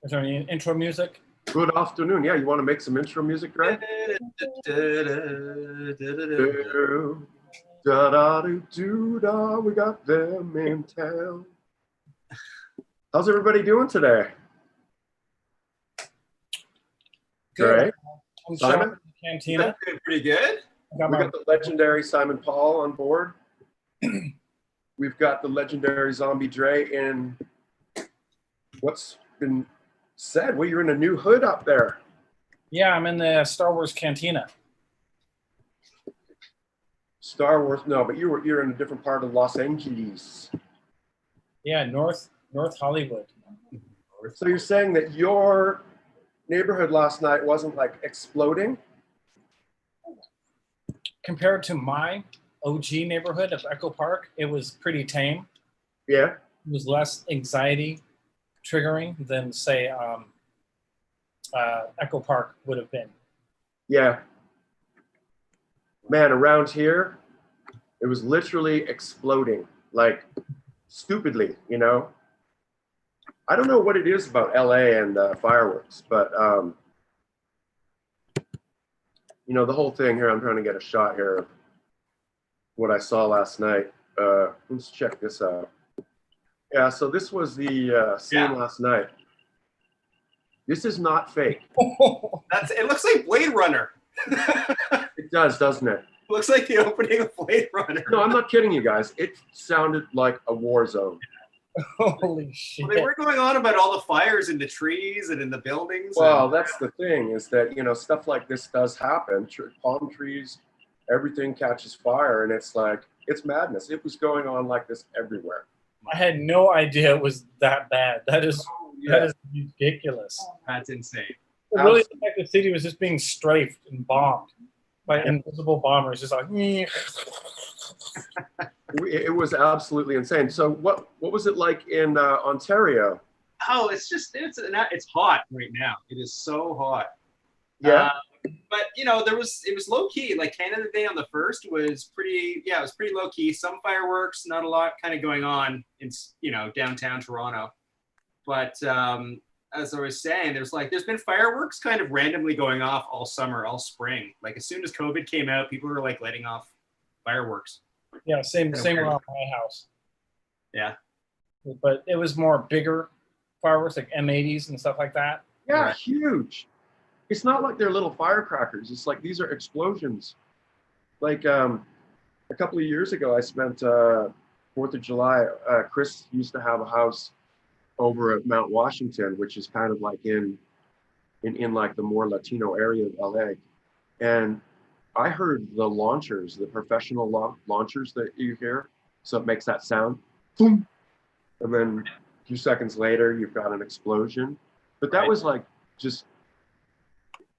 Is there any intro music? Good afternoon. Yeah, you want to make some intro music, Greg? Da-da-do-do-da, we got them in town. How's everybody doing today? Good. Great. I'm Simon? in the cantina. Pretty good. I got We my got the legendary Simon Paul on board. We've got the legendary Zombie Dre in what's been said. Well, you're in a new hood up there. yeah, I'm in the Star Wars cantina. Star Wars, no, but you're in a different part of Los Angeles. Yeah, North Hollywood. So you're saying that your neighborhood last night wasn't like exploding? Compared to my OG neighborhood of Echo Park, it was pretty tame. Yeah. It was less anxiety triggering than say Echo Park would have been. Yeah. Man, around here, it was literally exploding, like stupidly, you know? I don't know what it is about LA and fireworks, but, you know, the whole thing here, I'm trying to get a shot here of what I saw last night. Let's check this out. Yeah, so this was the scene last night. This is not fake. It looks like Blade Runner. It does, doesn't it? It looks like the opening of Blade Runner. No, I'm not kidding you guys. It sounded like a war zone. Holy shit. Well, they were going on about all the fires in the trees and in the buildings. Well, that's the thing, is that, you know, stuff like this does happen. Palm trees, everything catches fire, and it's like, it's madness. It was going on like this everywhere. I had no idea it was that bad. That is ridiculous. That's insane. It really looked like the city was just being strafed and bombed by invisible bombers, just like. It was absolutely insane. So what was it like in Ontario? Oh, it's hot right now. It is so hot. Yeah. But you know, it was low key. Like Canada Day on the 1st was pretty. Yeah, it was pretty low key. Some fireworks, not a lot kind of going on in downtown Toronto. But as I was saying, there's been fireworks kind of randomly going off all summer, all spring. Like as soon as COVID came out, people were like letting off fireworks. Yeah, same around my house. Yeah. But it was more bigger fireworks, like M80s and stuff like that. Yeah, Right. Huge. It's not like they're little firecrackers. It's like these are explosions. Like a couple of years ago, I spent 4th of July. Chris used to have a house over at Mount Washington, which is kind of like in like the more Latino area of LA. And I heard the launchers, the professional launchers that you hear. So it makes that sound. Boom. And then a few seconds later, you've got an explosion. But that was like just,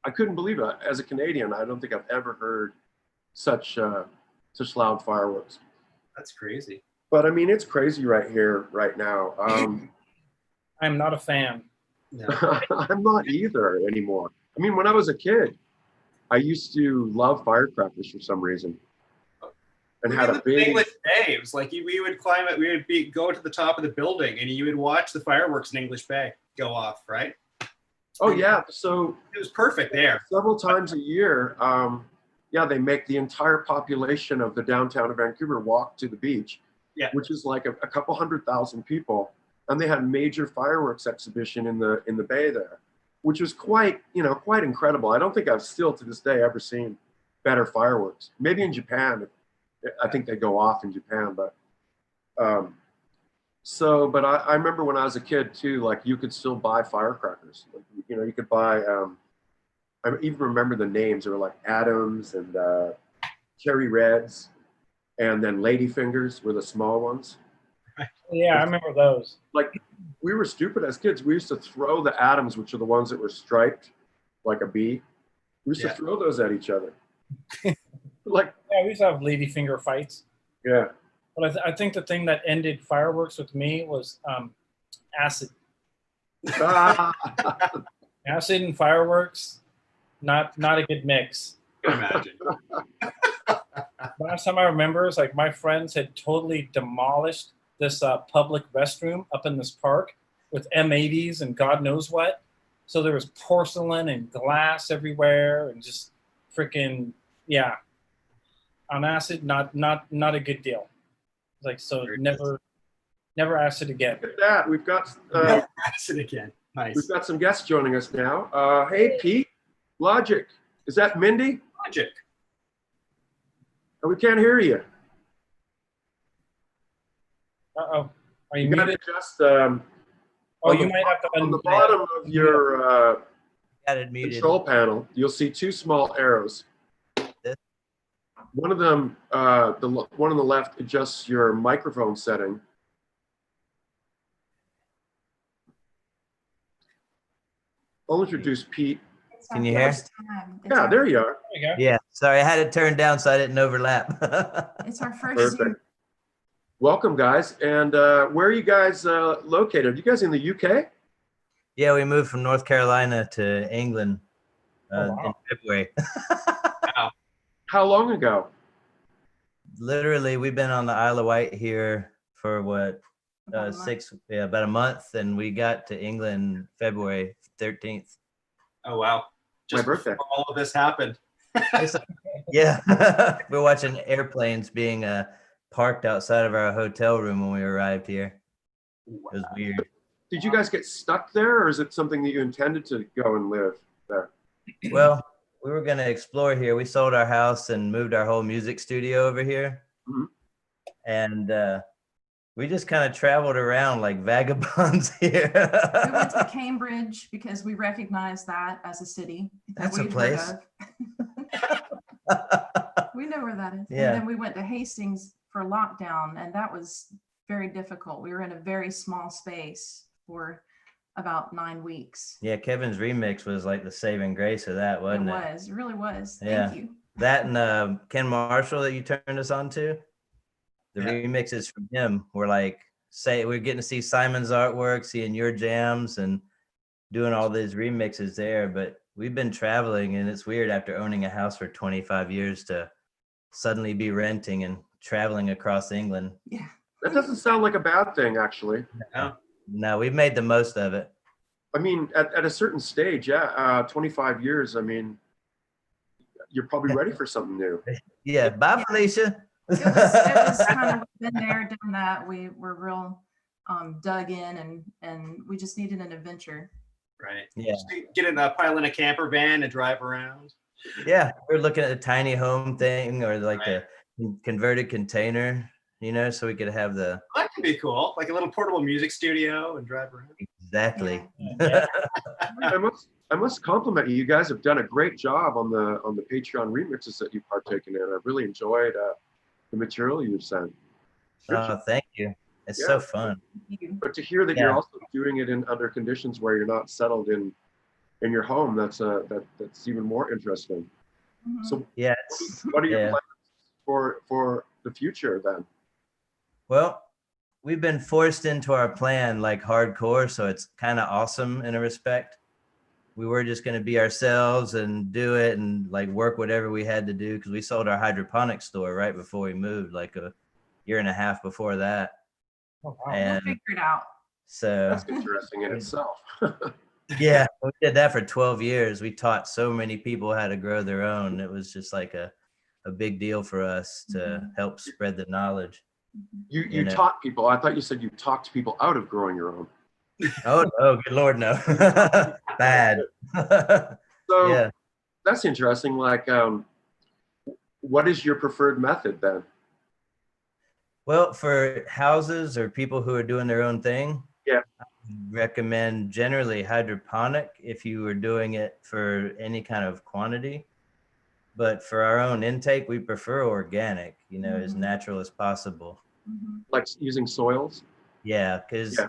I couldn't believe it. As a Canadian, I don't think I've ever heard such loud fireworks. That's crazy. But I mean, it's crazy right here, right now. I'm not a fan. No. I'm not either anymore. I mean, when I was a kid, I used to love firecrackers for some reason. And had a big English Bay. It was like we would climb it. We would go to the top of the building, and you would watch the fireworks in English Bay go off. Right? Oh yeah, so it was perfect there. Several times a year, they make the entire population of the downtown of Vancouver walk to the beach, which is like a couple 100,000 people, and they had a major fireworks exhibition in the bay there, which was quite incredible. I don't think I've still to this day ever seen better fireworks. Maybe in Japan, I think they go off in Japan, but but I remember when I was a kid too, like you could still buy firecrackers. Like, you know, you could buy, I even remember the names. They were like Adams and Cherry Reds, and then Ladyfingers were the small ones. Yeah, I remember those. Like we were stupid as kids. We used to throw the Adams, which are the ones that were striped like a bee. We used to throw those at each other. Like, yeah, we used to have ladyfinger fights. Yeah. But I think the thing that ended fireworks with me was acid. Acid and fireworks, not a good mix. Imagine. Last time I remember is like my friends had totally demolished this public restroom up in this park, with M80s and God knows what. So there was porcelain and glass everywhere, and just freaking yeah. On acid, not a good deal. Like so, never acid again. Look at that. We've got Acid again. Nice. we've got some guests joining us now. Hey Pete, Logic. Is that Mindy? Logic. Oh, we can't hear you. Uh-oh. Are you You got to muted? adjust. Oh, you might have to on the unmute. bottom of your Got it muted. control panel, you'll see two small arrows. This? One of them, the one on the left, adjusts your microphone setting. I'll introduce Pete. Can you hear? Yeah, there you are. There you go. Yeah, sorry, I had it turned down so I didn't overlap. It's our first Zoom. Perfect. Welcome, guys. And where are you guys located? Are you guys in the UK? Yeah, we moved from North Carolina to England Oh, wow. in February. How long ago? Literally, we've been on the Isle of Wight here for what, About a month. about a month, and we got to England February 13th. Oh wow. Just birthday. before all of this happened. Yeah, we're watching airplanes being parked outside of our hotel room when we arrived here. It was weird. Did you guys get stuck there, or is it something that you intended to go and live there? Well, we were going to explore here. We sold our house and moved our whole music studio over here. Mhm. And we just kind of traveled around like vagabonds here. We went to Cambridge because we recognized that as a city. that That's a we'd heard place. of. We know where that is. Yeah. And then we went to Hastings for lockdown, and that was very difficult. We were in a very small space for about 9 weeks. Yeah, Kevin's remix was like the saving grace of that, wasn't it? It really was. Yeah. Thank you. That and Ken Marshall that you turned us on to. The Yeah. remixes from him were like, we're getting to see Simon's artwork, seeing your jams, and doing all these remixes there. But we've been traveling, and it's weird after owning a house for 25 years to suddenly be renting and traveling across England. Yeah. That doesn't sound like a bad thing, actually. No, we've made the most of it. I mean, at a certain stage, yeah, 25 years, I mean, you're probably ready for something new. Yeah. Bye, Felicia. It was kind of been there, done that. We were real dug in, and we just needed an adventure. Right. Yeah. Just get in a pile in a camper van and drive around. Yeah. We're looking at a tiny home thing or like Right. a converted container, so we could have the That could be cool. Like a little portable music studio and drive around. exactly. Yeah. I must compliment you. You guys have done a great job on the Patreon remixes that you've partaken in. I've really enjoyed the material you've sent. Oh, thank you. It's Yeah. so fun. Thank you. But to hear that you're Yeah. also doing it in under conditions where you're not settled in your home, that's even more interesting. Mhm. So Yeah. what are your Yeah. plans for the future then? Well, we've been forced into our plan like hardcore, so it's kind of awesome in a respect. We were just going to be ourselves and do it and like work whatever we had to do because we sold our hydroponics store right before we moved, like a year and a half before that. Oh, wow. We'll And figure it out. so, That's interesting in itself. yeah, we did that for 12 years. We taught so many people how to grow their own. It was just like a big deal for us to help spread the knowledge. You know. taught people. I thought you said you talked people out of growing your own. Oh, no, good Lord, no. Bad. So Yeah. that's interesting. Like, what is your preferred method then? Well, for houses or people who are doing their own thing, Yeah. I would recommend generally hydroponic if you were doing it for any kind of quantity. But for our own intake, we prefer organic, as Mhm. natural as possible. Mhm. Like using soils? Yeah, because Yeah.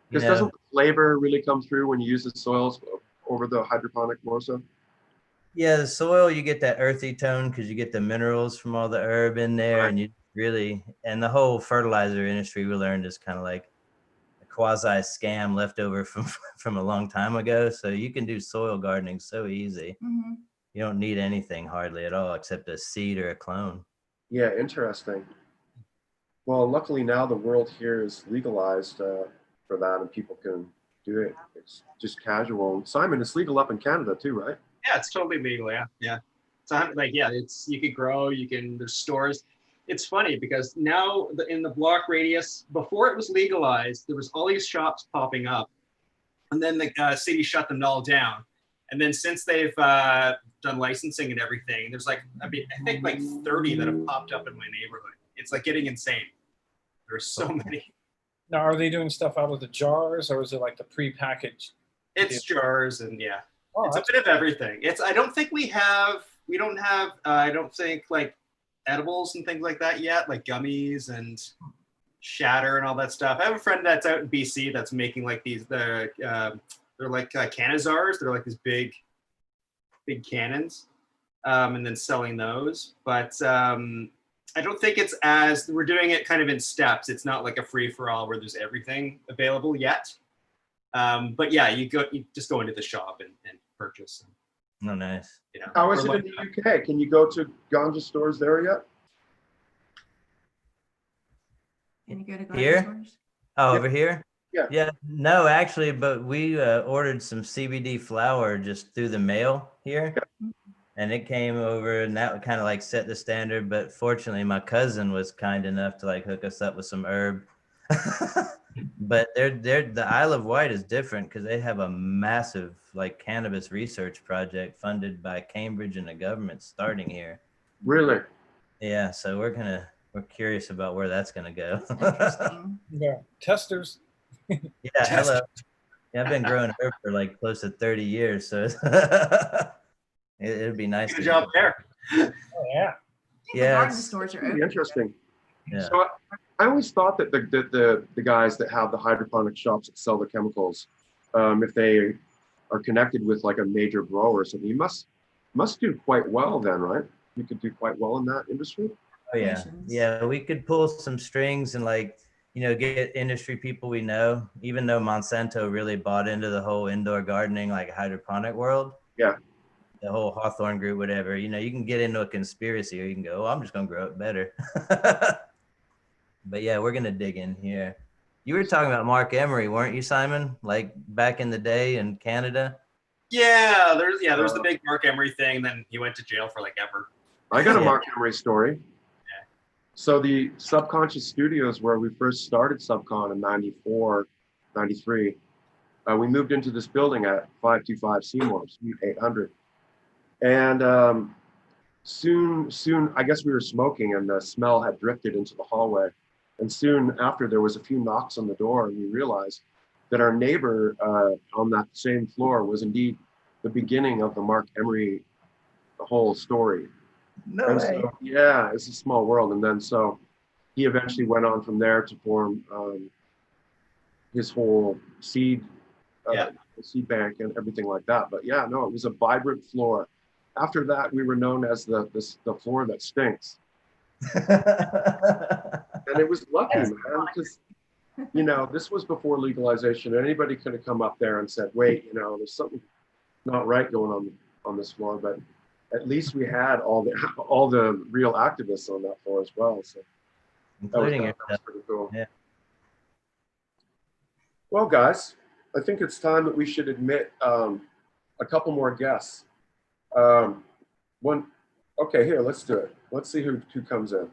Because doesn't the flavor really come through when you use the soils over the hydroponic more so? yeah, the soil, you get that earthy tone because you get the minerals from all the herb in there, Right. and you really, and the whole fertilizer industry we learned is kind of like a quasi scam left over from a long time ago. So you can do soil gardening so easy. Mhm. You don't need anything hardly at all except a seed or a clone. Yeah, interesting. Well, luckily now the world here is legalized for that, and people can do it. It's just casual. Simon, it's legal up in Canada too, right? Yeah, it's totally legal. Yeah, yeah. So like, yeah, it's you can grow. You can. There's stores. It's funny because now in the block radius, before it was legalized, there was all these shops popping up, and then the city shut them all down. And then since they've done licensing and everything, there's like, I think like 30 that have popped up in my neighborhood. It's like getting insane. There's so many. Now, are they doing stuff out of the jars, or is it like the pre-packaged? It's jars and yeah, Oh, it's a bit of everything. I don't think we don't have, I don't think like edibles and things like that yet, like gummies and shatter and all that stuff. I have a friend that's out in BC that's making like these, they're like canizars. They're like these big cannons, and then selling those. But I don't think it's we're doing it kind of in steps. It's not like a free for all where there's everything available yet. But yeah, you just go into the shop and purchase. Oh, nice. You know, How is it in the UK? Can you go to ganja stores there yet? Can you go to Here? grocery stores? Oh, Yeah. over here? Yeah. Yeah, no, actually, but we ordered some CBD flower just through the mail here. And it came over, and that kind of like set the standard. But fortunately, my cousin was kind enough to like hook us up with some herb. But the Isle of Wight is different because they have a massive like cannabis research project funded by Cambridge and the government starting here. Really? Yeah, so we're curious about where that's gonna go. Interesting. Yeah, testers. Yeah, hello. Yeah, I've been growing herb for like close to 30 years, so it'd be nice. good job there. Oh yeah. The Yeah, garden it's- stores are Pretty open. interesting. Yeah. So I always thought that the guys that have the hydroponic shops that sell the chemicals, if they are connected with like a major grower or something, you must do quite well then, right? You could do quite well in that industry. Oh yeah, Nations. yeah. We could pull some strings and like get industry people we know. Even though Monsanto really bought into the whole indoor gardening like hydroponic world. Yeah. The whole Hawthorne group, whatever. You can get into a conspiracy, or you can go, "Oh, I'm just gonna grow it better." But yeah, we're gonna dig in here. You were talking about Mark Emery, weren't you, Simon? Like back in the day in Canada. Yeah, there's the big Mark Emery thing. Then he went to jail for like ever. I got a Yeah. Mark Emery story. So the Subconscious Studios, where we first started Subcon in 94, 93, we moved into this building at 525 Seymour, Suite 800. And soon, I guess we were smoking and the smell had drifted into the hallway. And soon after, there was a few knocks on the door, and we realized that our neighbor on that same floor was indeed the beginning of the Mark Emery, the whole story. No And way. so, yeah, it's a small world. And then so he eventually went on from there to form his whole seed bank and everything like that. But yeah, no, it was a vibrant floor. After that, we were known as the floor that stinks. And it was lucky, man, because this was before legalization. Anybody could have come up there and said, "Wait, there's something not right going on this floor." But at least we had all the real activists on that floor as well. So Including that was yourself. pretty cool. Yeah. Well, guys, I think it's time that we should admit a couple more guests. Okay, here, let's do it. Let's see who comes in.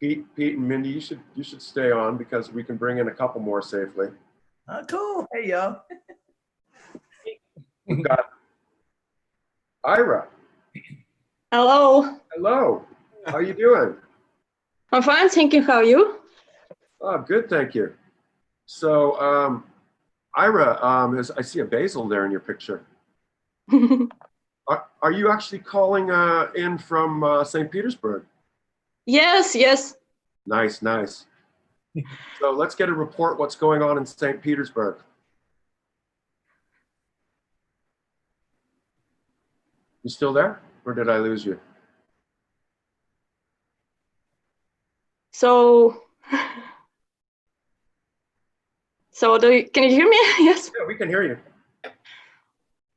Pete and Mindy, you should stay on because we can bring in a couple more safely. Oh, cool. Hey, y'all. We've got Ira. Hello, Hello. How are you doing? I'm fine, thank you. How are you? Oh, good, thank you. So, Ira, I see a basil there in your picture. Are you actually calling in from St. Petersburg? Yes. Nice. So let's get a report what's going on in St. Petersburg. You still there, or did I lose you? So can you hear me? Yes. Yeah, we can hear you.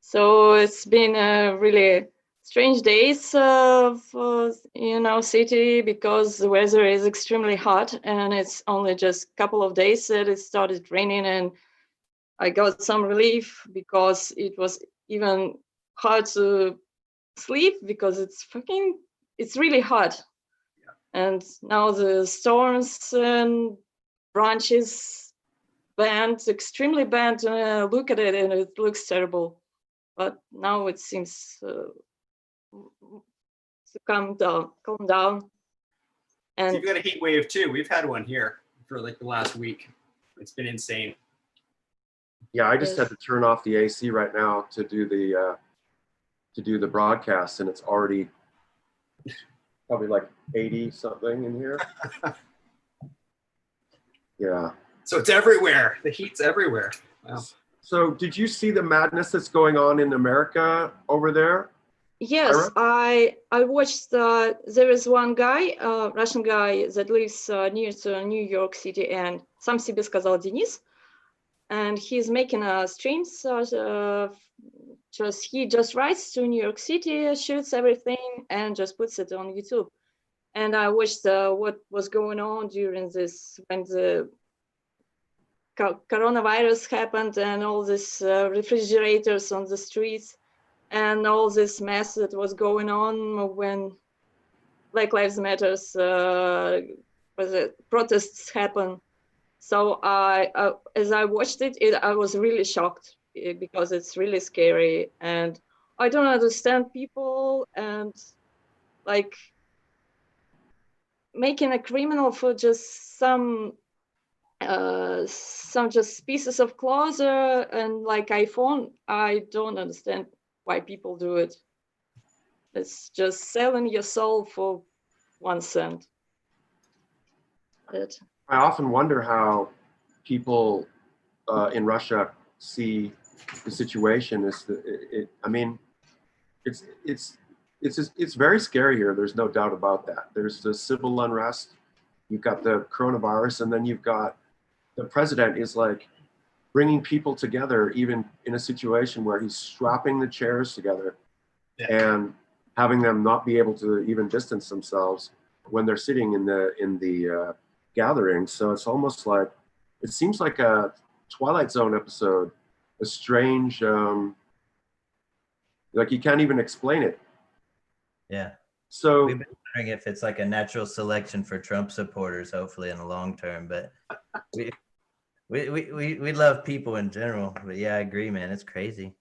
So it's been a really strange days in our city because the weather is extremely hot, and it's only just a couple of days that it started raining, and I got some relief because it was even hard to sleep because it's really hot. And now the storms and branches bent, extremely bent. Look at it, and it looks terrible. But now it seems to calm down. So And you've got a heat wave too. We've had one here for like the last week. It's been insane. Yeah, I just Yes. had to turn off the AC right now to do the broadcast, and it's already probably like 80 something in here. Yeah. So it's everywhere. The heat's everywhere. Wow. So did you see the madness that's going on in America over there? yes, I watched. There is one guy, Russian guy that lives near to New York City, and сам себе сказал Денис, and he's making streams. He just writes to New York City, shoots everything, and just puts it on YouTube. And I watched what was going on during this when the coronavirus happened, and all these refrigerators on the streets, and all this mess that was going on when Black Lives Matters protests happened. So as I watched it, I was really shocked because it's really scary, and I don't understand people, and like making a criminal for just some just pieces of clothes and like iPhone. I don't understand why people do it. It's just selling your soul for 1 cent. It. I often wonder how people in Russia see the situation. I mean, it's very scary here. There's no doubt about that. There's the civil unrest. You've got the coronavirus, and then you've got the president is like bringing people together, even in a situation where he's strapping the chairs together and having them not be able to even distance themselves when they're sitting in the gathering. So it's almost like, it seems like a Twilight Zone episode, a strange, like you can't even explain it. Yeah. So We've been wondering if it's like a natural selection for Trump supporters, hopefully in the long term. But we love people in general. But yeah, I agree, man. It's crazy.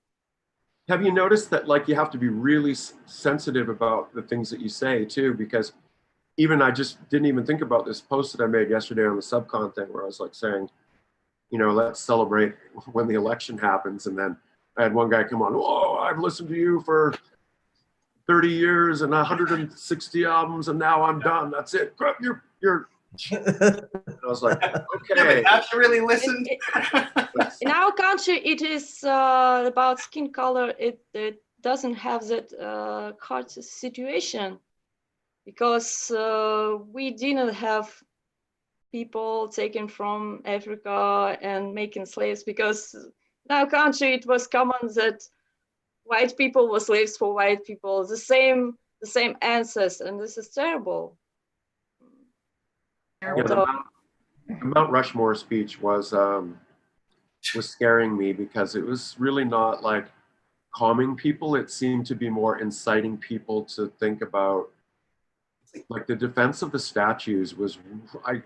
have you noticed that like you have to be really sensitive about the things that you say too? Because even I just didn't even think about this post that I made yesterday on the Subcon thing where I was like saying, you know, let's celebrate when the election happens. And then I had one guy come on, whoa, I've listened to you for 30 years and 160 albums, and now I'm done. That's it. You're. And I was like, okay. Have you really listened? In our country, it is about skin color. It doesn't have that hard situation because we didn't have people taken from Africa and making slaves, because in our country it was common that white people were slaves for white people, the same ancestors, and this is terrible. Yeah, the Mount Rushmore speech was scaring me because it was really not like calming people. It seemed to be more inciting people to think about, like the defense of the statues was, I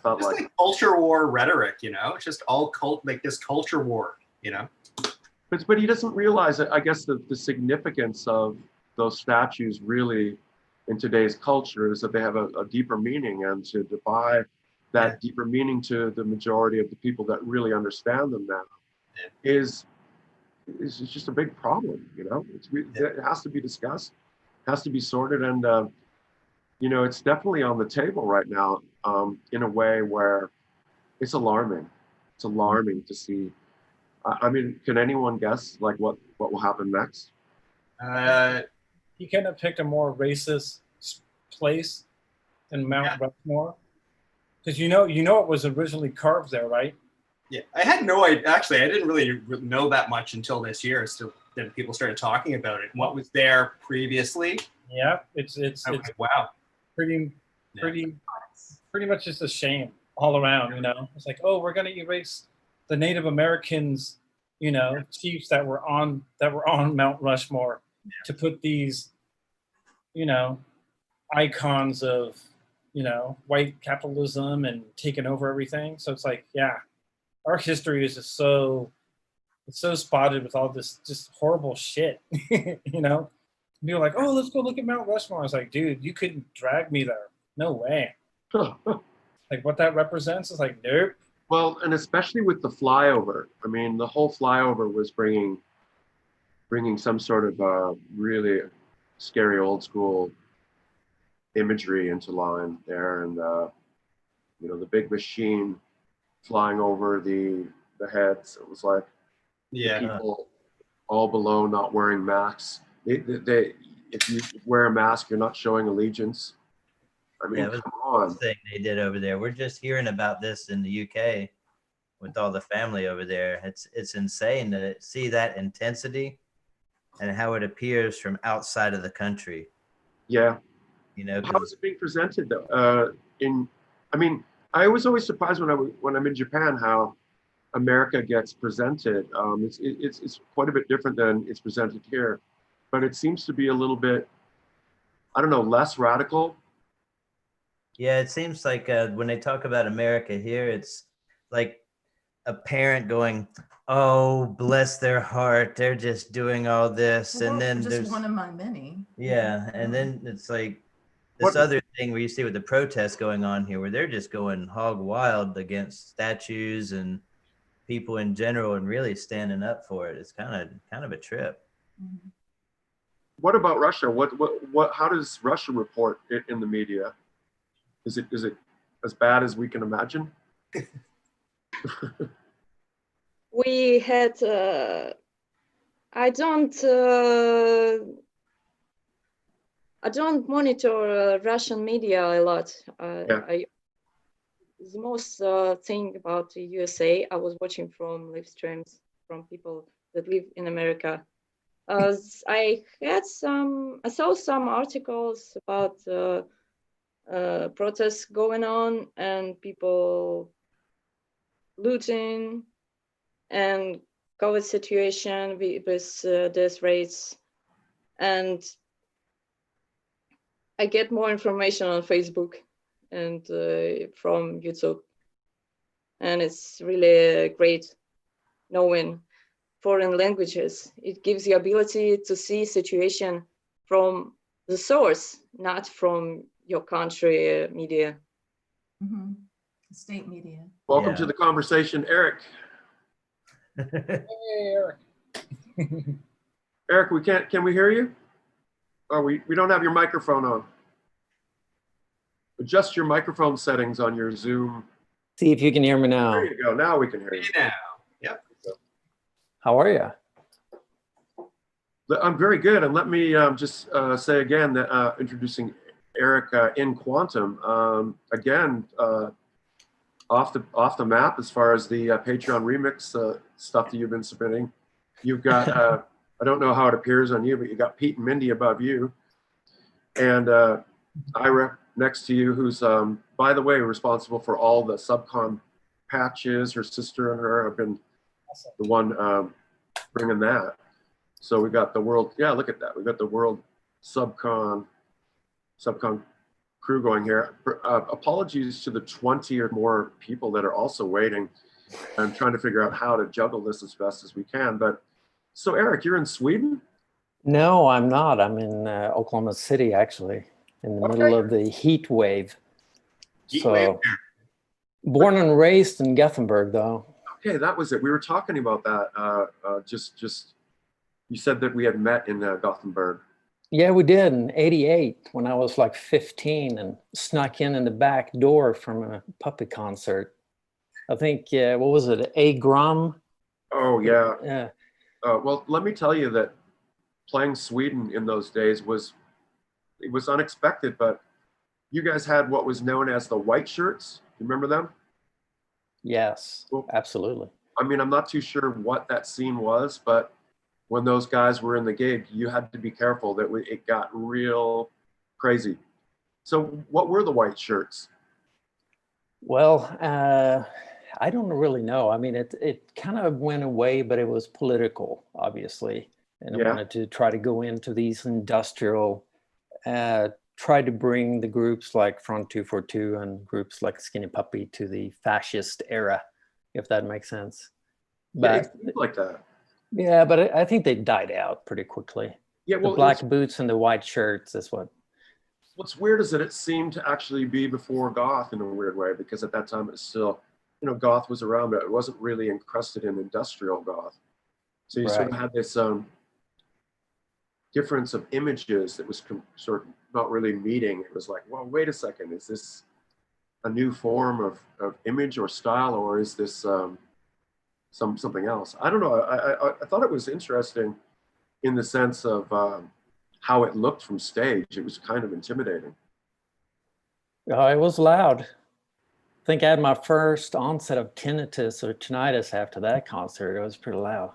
thought Just like culture war rhetoric, you know, it's just all like this culture war, you know. But he doesn't realize it. I guess the significance of those statues really in today's culture is that they have a deeper meaning, and to defy that deeper meaning to the majority of the people that really understand them now is just a big problem, you know. It has to be discussed, has to be sorted, and you know, it's definitely on the table right now in a way where it's alarming. It's alarming to see. I mean, can anyone guess like what will happen next? He couldn't have picked a more racist place than Mount Rushmore, because you know it was originally carved there, right? Yeah, I had no idea. Actually, I didn't really know that much until this year as to then people started talking about it. What was there previously? Yeah, it's I was like, wow. pretty much just a shame all around. You know, it's like, oh, we're gonna erase the Native Americans, you know, chiefs that were on Mount Rushmore to put these, you know, icons of, you know, white capitalism and taking over everything. So it's like, yeah, our history is just it's so spotted with all this just horrible shit. You know, people are like, oh, let's go look at Mount Rushmore. I was like, dude, you couldn't drag me there. No way. Like what that represents is like, nope. Well, and especially with the flyover. I mean, the whole flyover was bringing some sort of really scary old school imagery into line there, and you know, the big machine flying over the heads. It was like people all below not wearing masks. If you wear a mask, you're not showing allegiance. I mean, come on. Thing they did over there. We're just hearing about this in the UK with all the family over there. It's insane to see that intensity and how it appears from outside of the country. Yeah. You know, how is it being presented though? I mean, I was always surprised when I'm in Japan how America gets presented. It's quite a bit different than it's presented here, but it seems to be a little bit, I don't know, less radical. Yeah, it seems like when they talk about America here, it's like a parent going, "Oh, bless their heart, they're just doing all this," Well, and then just there's one among many. yeah, and then it's like this other thing where you see with the protests going on here, where they're just going hog wild against statues and people in general, and really standing up for it. It's kind of a trip. Mm-hmm. What about Russia? What? How does Russia report it in the media? Is it as bad as we can imagine? We had. I don't monitor Russian media a lot. The most thing about the USA, I was watching from live streams from people that live in America. I saw some articles about protests going on and people looting and COVID situation with death rates, and I get more information on Facebook and from YouTube, and it's really great knowing foreign languages. It gives the ability to see situation from the source, not from your country media. Mm-hmm. State media. Welcome to the conversation, Eric. Hey, Eric. Eric, can we hear you? Oh, we don't have your microphone on. Adjust your microphone settings on your Zoom. See if you can hear me now. There you go. Now we can hear you. Now, yep. How are you? I'm very good. And let me just say again that introducing Eric in Quantum. Again, off the map as far as the Patreon remix stuff that you've been submitting. You've got, I don't know how it appears on you, but you got Pete and Mindy above you. And Ira next to you, who's, by the way, responsible for all the Subcon patches. Her sister and her have been the one bringing that. So we got the world, yeah, look at that. We got the world Subcon crew going here. Apologies to the 20 or more people that are also waiting. I'm trying to figure out how to juggle this as best as we can. But so Eric, you're in Sweden? No, I'm not. I'm in Oklahoma City, actually, in the middle of the heat wave. Born and raised in Gothenburg, though. Okay, that was it. We were talking about that. You said that we had met in Gothenburg. Yeah, we did in '88 when I was like 15 and snuck in the back door from a puppy concert. I think, what was it, A. Grum? Oh, yeah. Yeah. Well, let me tell you that playing Sweden in those days was unexpected, but you guys had what was known as the white shirts. You remember them? Yes, absolutely. I mean, I'm not too sure what that scene was, but when those guys were in the gig, you had to be careful that it got real crazy. So what were the white shirts? Well, I don't really know. I mean, it kind of went away, but it was political, obviously. And I wanted to try to go into these industrial, try to bring the groups like Front 242 and groups like Skinny Puppy to the fascist era, if that makes sense. But Yeah, it's like that. Yeah, but I think they died out pretty quickly. Yeah, well, the black boots and the white shirts is what. What's weird is that it seemed to actually be before goth in a weird way, because at that time it's still, you know, goth was around, but it wasn't really encrusted in industrial goth. So you sort of had this difference of images that was sort of not really meeting. It was like, well, wait a second, is this a new form of image or style, or is this something else? I don't know. I thought it was interesting in the sense of how it looked from stage. It was kind of intimidating. It was loud. I think I had my first onset of tinnitus or tinnitus after that concert. It was pretty loud.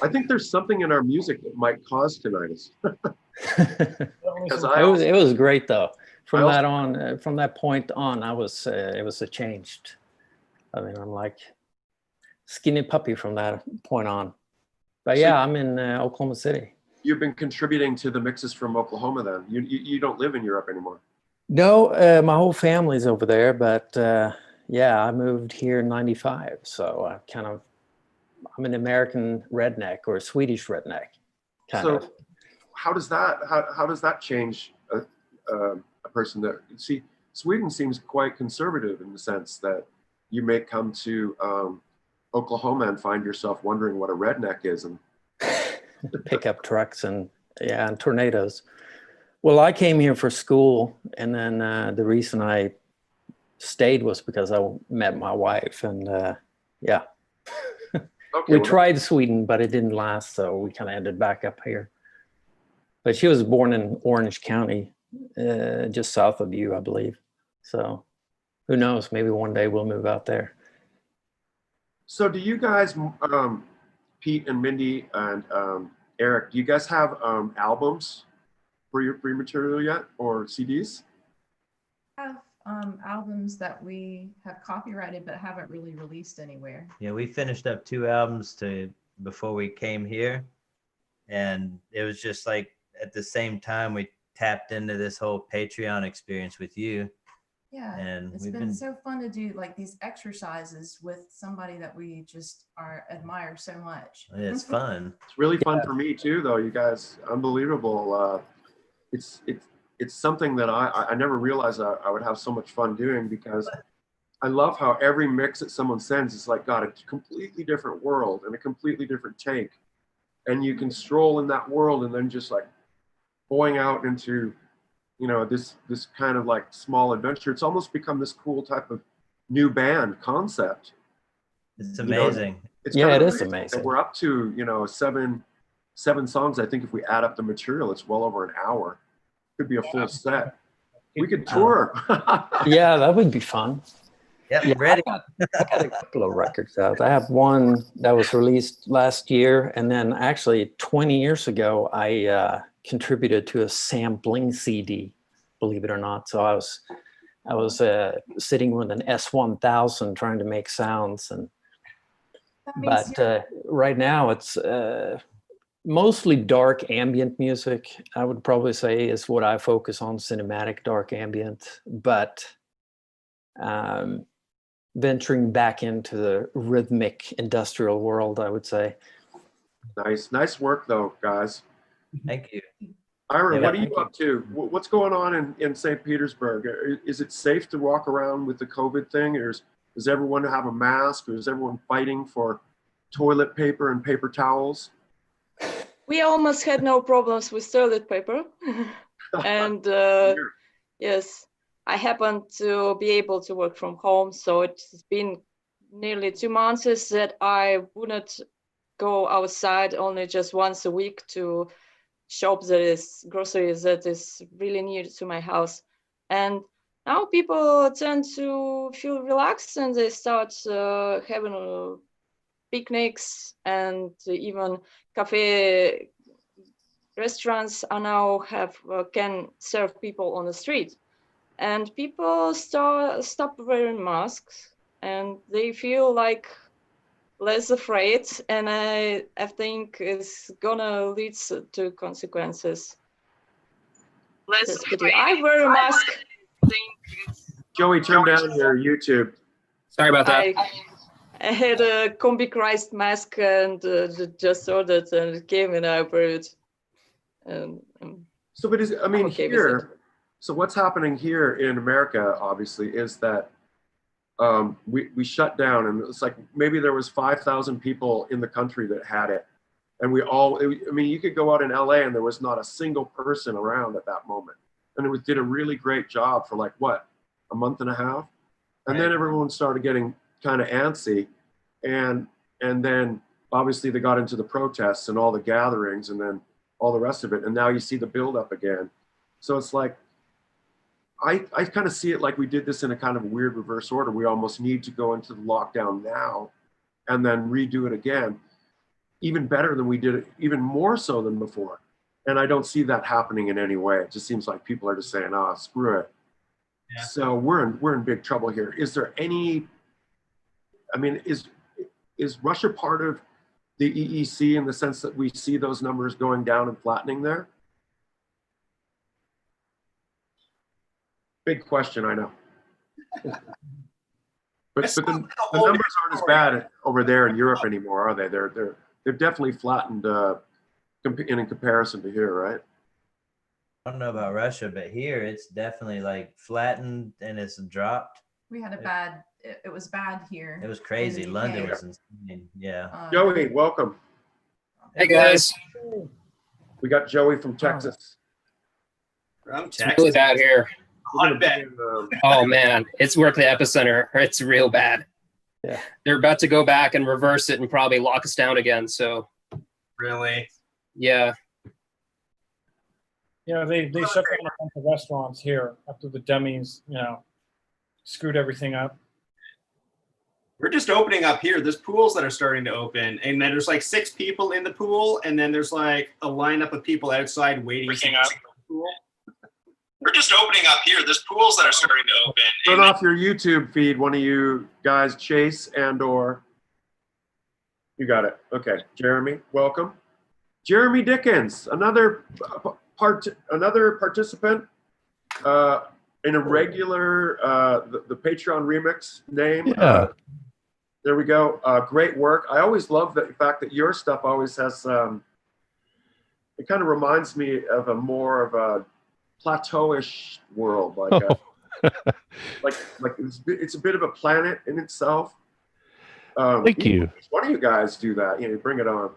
I think there's something in our music that might cause tinnitus. It was great though. From that point on, it was a changed. I mean, I'm like Skinny Puppy from that point on. But yeah, I'm in Oklahoma City. You've been contributing to the mixes from Oklahoma then. You don't live in Europe anymore. No, my whole family's over there, but yeah, I moved here in '95. So I'm an American redneck or a Swedish redneck. So how does that change a person that, see, Sweden seems quite conservative in the sense that you may come to Oklahoma and find yourself wondering what a redneck is, and pickup trucks and tornadoes. Well, I came here for school, and then the reason I stayed was because I met my wife, and yeah. We tried Sweden, but it didn't last, so we kind of ended back up here. But she was born in Orange County, just south of you, I believe. So who knows? Maybe one day we'll move out there. So do you guys, Pete and Mindy and Eric, do you guys have albums for your material yet, or CDs? Have albums that we have copyrighted but haven't really released anywhere. Yeah, we finished up 2 albums before we came here, and it was just like at the same time we tapped into this whole Patreon experience with you. Yeah, and it's been so fun to do like these exercises with somebody that we just admire so much. It's fun. It's really fun for me too, though. You guys, unbelievable. It's something that I never realized I would have so much fun doing, because I love how every mix that someone sends is like got a completely different world and a completely different take, and you can stroll in that world and then just like going out into, you know, this kind of like small adventure. It's almost become this cool type of new band concept. It's amazing. You know, it is amazing. And we're up to, you know, seven songs. I think if we add up the material, it's well over an hour. Could be a full set. We could tour. Yeah, that would be fun. Yeah, ready. I got a couple of records out. I have one that was released last year, and then actually 20 years ago, I contributed to a sampling CD, believe it or not. So I was sitting with an S1000 trying to make sounds, but right now it's mostly dark ambient music. I would probably say is what I focus on, cinematic dark ambient, but venturing back into the rhythmic industrial world, I would say. Nice work though, guys. Thank you. Ira, what are you up to? What's going on in St. Petersburg? Is it safe to walk around with the COVID thing? Or does everyone have a mask? Or is everyone fighting for toilet paper and paper towels? We almost had no problems with toilet paper. And yes, I happen to be able to work from home. So it's been nearly 2 months that I wouldn't go outside, only just once a week to shop that is groceries that is really near to my house. And now people tend to feel relaxed, and they start having picnics, and even cafe restaurants are now can serve people on the street. And people stop wearing masks, and they feel like less afraid, and I think it's gonna lead to consequences. Less afraid. I wear a mask. Joey, turn down your YouTube. Sorry about that. I had a Combi Christ mask and just ordered, and it came and I wear it. And So, but I mean, okay here, so what's happening here in America, obviously, is that we shut down, and it's like maybe there was 5,000 people in the country that had it. And I mean, you could go out in LA and there was not a single person around at that moment. And it did a really great job for like, what, a month and a half? And then everyone started getting kind of antsy. And then obviously they got into the protests and all the gatherings and then all the rest of it. And now you see the buildup again. So it's like, I kind of see it like we did this in a kind of weird reverse order. We almost need to go into the lockdown now and then redo it again, even better than we did it, even more so than before. And I don't see that happening in any way. It just seems like people are just saying, "Ah, screw it." Yeah. So we're in big trouble here. Is there any? I mean, is Russia part of the EEC in the sense that we see those numbers going down and flattening there? Big question, I know. but the numbers aren't as bad over there in Europe anymore, are they? They've definitely flattened in comparison to here, right? I don't know about Russia, but here it's definitely like flattened and it's dropped. We had a bad, it was bad here. It was crazy. in the London UK. was insane. Yeah. Joey, welcome. Hey guys. We got Joey from Texas. From It's Texas. really bad here. We're gonna bet. be in, Oh man, we're at the epicenter. It's real bad. Yeah. They're about to go back and reverse it and probably lock us down again. So Really? yeah. Yeah, they shut down a bunch of restaurants here after the dummies, screwed everything up. We're just opening up here. There's pools that are starting to open, and then there's like 6 people in the pool, and then there's like a lineup of people outside waiting to get in the pool. We're just opening up here. There's pools that are starting to open. turn off your YouTube feed, one of you guys, Chase and/or. You got it. Okay, Jeremy, welcome. Jeremy Dickens, another participant in a regular the Patreon remix name. Yeah. There we go. Great work. I always love the fact that your stuff always has. It kind of reminds me of a more of a plateauish world, like like it's a bit of a planet in itself. Thank you. One of you guys do that. Bring it on.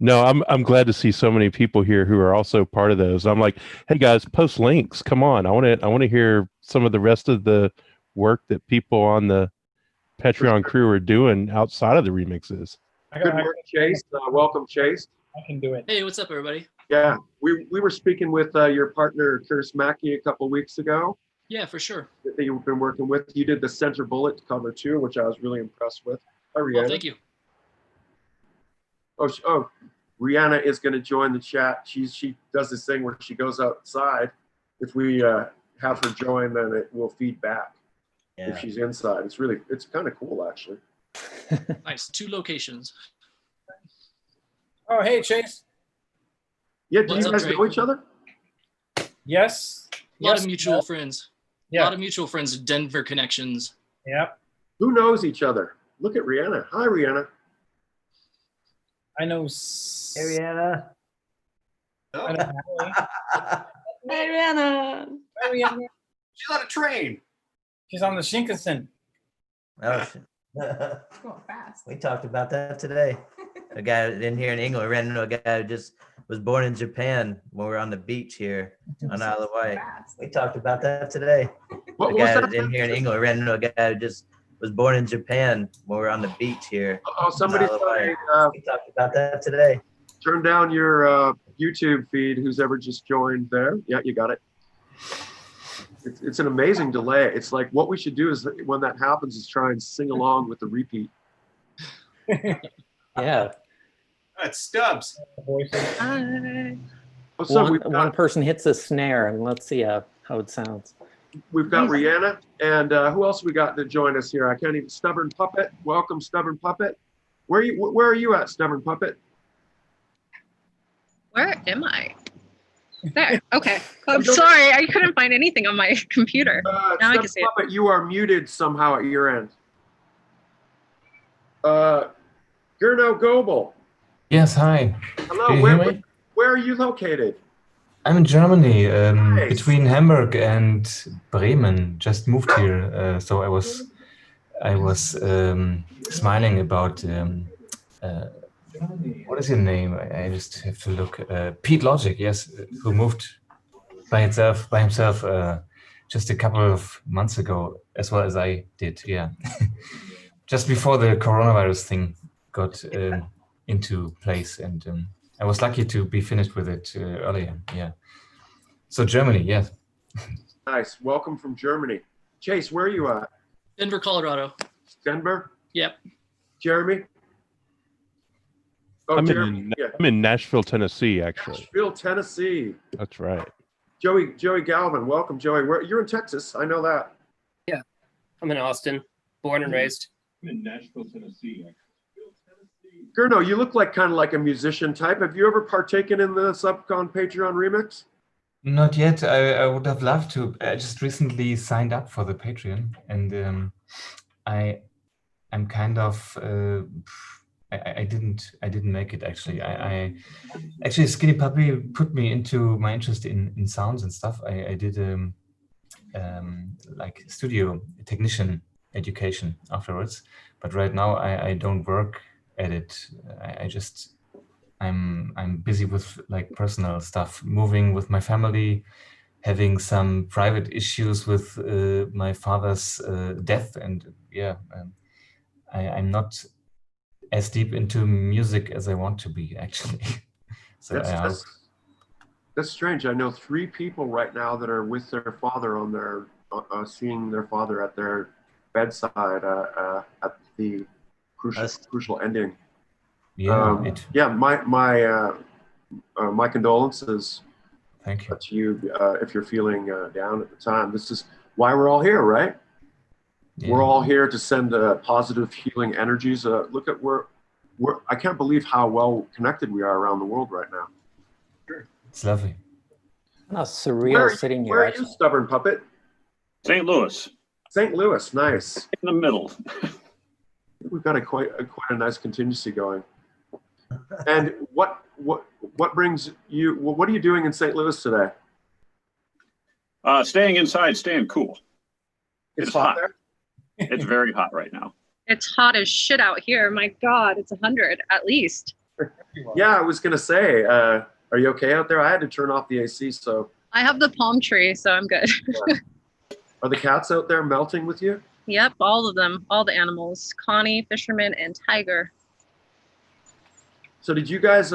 No, I'm glad to see so many people here who are also part of those. I'm like, hey guys, post links. Come on, I want to hear some of the rest of the work that people on the Patreon crew are doing outside of the remixes. Good work, Chase. Welcome, Chase. I can do it. Hey, what's up, everybody? Yeah, we were speaking with your partner Chris Mackey a couple of weeks ago. Yeah, for sure. That you've been working with. You did the Center Bullet cover too, which I was really impressed with. Hi, Rihanna. Well, thank you. Oh, Rihanna is going to join the chat. She does this thing where she goes outside. If we have her join, then it will feed back. Yeah. If she's inside, it's kind of cool actually. Nice. 2 locations. Oh, hey, Chase. Yeah, do What's you up, guys Drake? know each other? Yes. A lot Yes, of mutual no. friends. A Yeah. lot of mutual friends, Denver connections. Yep. Who knows each other? Look at Rihanna. Hi, Rihanna. I know. Hey, Rihanna. Oh, I know Hallie. Hey, Rihanna. Hi, Rihanna. she's on a train. She's on the Shinkansen. Oh, shit. It's going fast. We talked about that today. A guy in here in England ran into a guy who just was born in Japan when we were on the beach here on Isle of Wight. Fast. We talked about that today. What A was guy that? in here in England ran into a guy who just was born in Japan when we were on the beach here. Oh, somebody Isle of Wight. say, We talked about that today. turn down your YouTube feed. Who's ever just joined there? Yeah, you got it. It's an amazing delay. It's like what we should do is when that happens is try and sing along with the repeat. Yeah. That's Stubbs. Hi. Oh, so One person hits a snare, and let's see how it sounds. we've got Rihanna, and who else we got to join us here? I can't even. Stubborn Puppet, welcome, Stubborn Puppet. Where are you at, Stubborn Puppet? Where am I? There. Okay. I'm sorry. I couldn't find anything on my computer. Now I can see it. Puppet, you are muted somehow at your end. Gurno Goebel. Yes, hi. Hello. Do you hear me? Where are you located? I'm in Germany, Nice. between Hamburg and Bremen. Just moved here, so I was smiling about what is your name? I just have to look. Pete Logic, yes, who moved by himself just a couple of months ago, as well as I did. Yeah, just before the coronavirus thing got into place, and I was lucky to be finished with it earlier. Yeah. So Germany, yes. Nice. Welcome from Germany. Chase, where are you at? Denver, Colorado. Denver? Yep. Jeremy? Oh, I'm Jeremy. Yeah. I'm in Nashville, Tennessee, actually. Nashville, Tennessee. That's right. Joey Galvin. Welcome, Joey. You're in Texas. I know that. Yeah, I'm in Austin, born and raised. I'm in Nashville, Tennessee. Gurno, you look like kind of like a musician type. Have you ever partaken in the Subcon Patreon remix? Not yet. I would have loved to. I just recently signed up for the Patreon, and I'm kind of I didn't make it actually. I actually Skinny Puppy put me into my interest in sounds and stuff. I did like studio technician education afterwards, but right now I don't work at it. I'm busy with like personal stuff, moving with my family, having some private issues with my father's death, and yeah, I'm not as deep into music as I want to be actually. So that's strange. I know 3 people right now that are with their father on their seeing their father at their bedside at the crucial ending. Yeah, my condolences. Thank you. To you if you're feeling down at the time. This is why we're all here, right? Yeah. We're all here to send positive healing energies. Look at I can't believe how well connected we are around the world right now. Sure. It's lovely. Not surreal sitting here. Where are you, Stubborn Puppet? St. Louis. St. Louis, nice. In the middle. We've got quite a nice contingency going. And what brings you? What are you doing in St. Louis today? Staying inside, staying cool. It's hot there. It's very hot right now. It's hot as shit out here. My God, it's 100 at least. Yeah, I was gonna say, are you okay out there? I had to turn off the AC, so. I have the palm tree, so I'm good. Yeah. Are the cats out there melting with you? Yep, all of them, all the animals, Connie, Fisherman, and Tiger. So did you guys,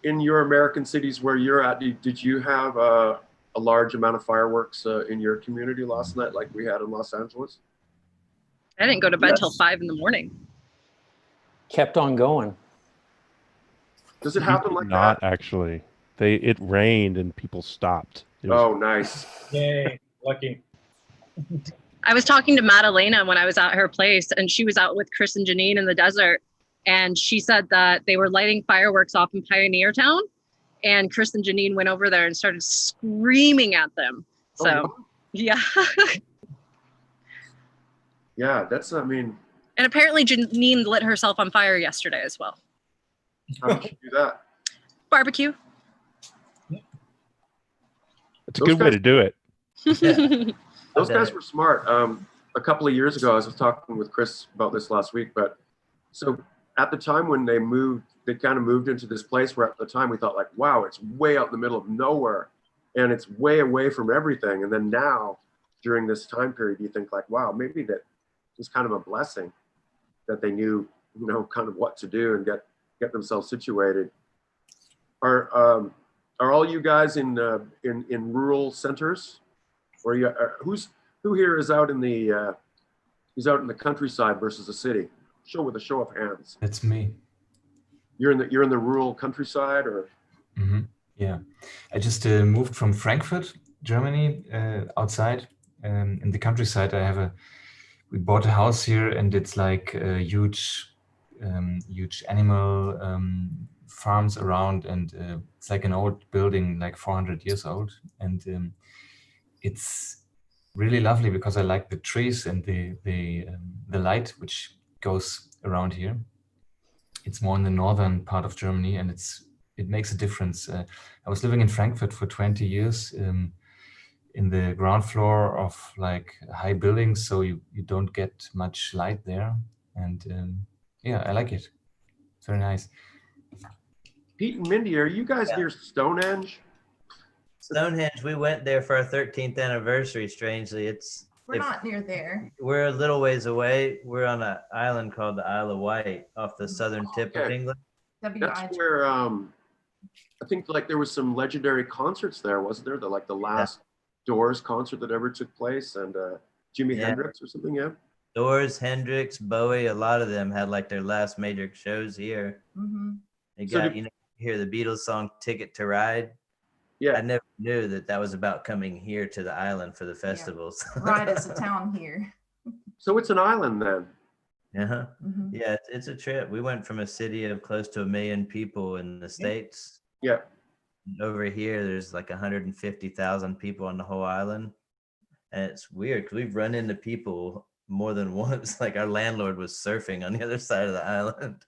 in your American cities where you're at, did you have a large amount of fireworks in your community last night like we had in Los Angeles? I didn't go to bed till 5 in the morning. Kept on going. Does it happen like Not that? actually. It rained and people stopped. Oh, nice. Yay, lucky. I was talking to Madalena when I was at her place, and she was out with Chris and Janine in the desert. And she said that they were lighting fireworks off in Pioneer Town. And Chris and Janine went over there and started screaming at them. So, yeah. Yeah, that's, I mean. And apparently Janine lit herself on fire yesterday as well. How did you do that? Barbecue. It's a good way to do it. Those guys were smart. A couple of years ago, I was talking with Chris about this last week, but so at the time when they kind of moved into this place where at the time we thought like, wow, it's way out in the middle of nowhere and it's way away from everything. And then now during this time period, you think like, wow, maybe that was kind of a blessing that they knew, kind of what to do and get themselves situated. Are all you guys in rural centers? Or who here is out in the countryside versus the city? show with a show of hands. That's me. You're in the rural countryside, or? Yeah, I just moved from Frankfurt, Germany, outside in the countryside. We bought a house here, and it's like a huge animal farms around, and it's like an old building, like 400 years old, and it's really lovely because I like the trees and the light which goes around here. It's more in the northern part of Germany, and it makes a difference. I was living in Frankfurt for 20 years in the ground floor of like high buildings, so you don't get much light there. And yeah, I like it. It's very nice. Pete and Mindy, are you guys near Stonehenge? Stonehenge, we went there for our 13th anniversary, strangely. We're not near there. We're a little ways away. We're on an island called the Isle of Wight off the southern tip of England. That's where I think like there was some legendary concerts there, wasn't there? The last Doors concert that ever took place, and Jimi Hendrix or something, yeah? Doors, Hendrix, Bowie, a lot of them had like their last major shows here. They got, you hear the Beatles song Ticket to Ride. Yeah. I never knew that was about coming here to the island for the festivals. Ride is a town here. So it's an island then? Uh-huh. Yeah, it's a trip. We went from a city of close to 1 million people in the States. Yeah. Over here, there's like 150,000 people on the whole island. And it's weird because we've run into people more than once. Like our landlord was surfing on the other side of the island.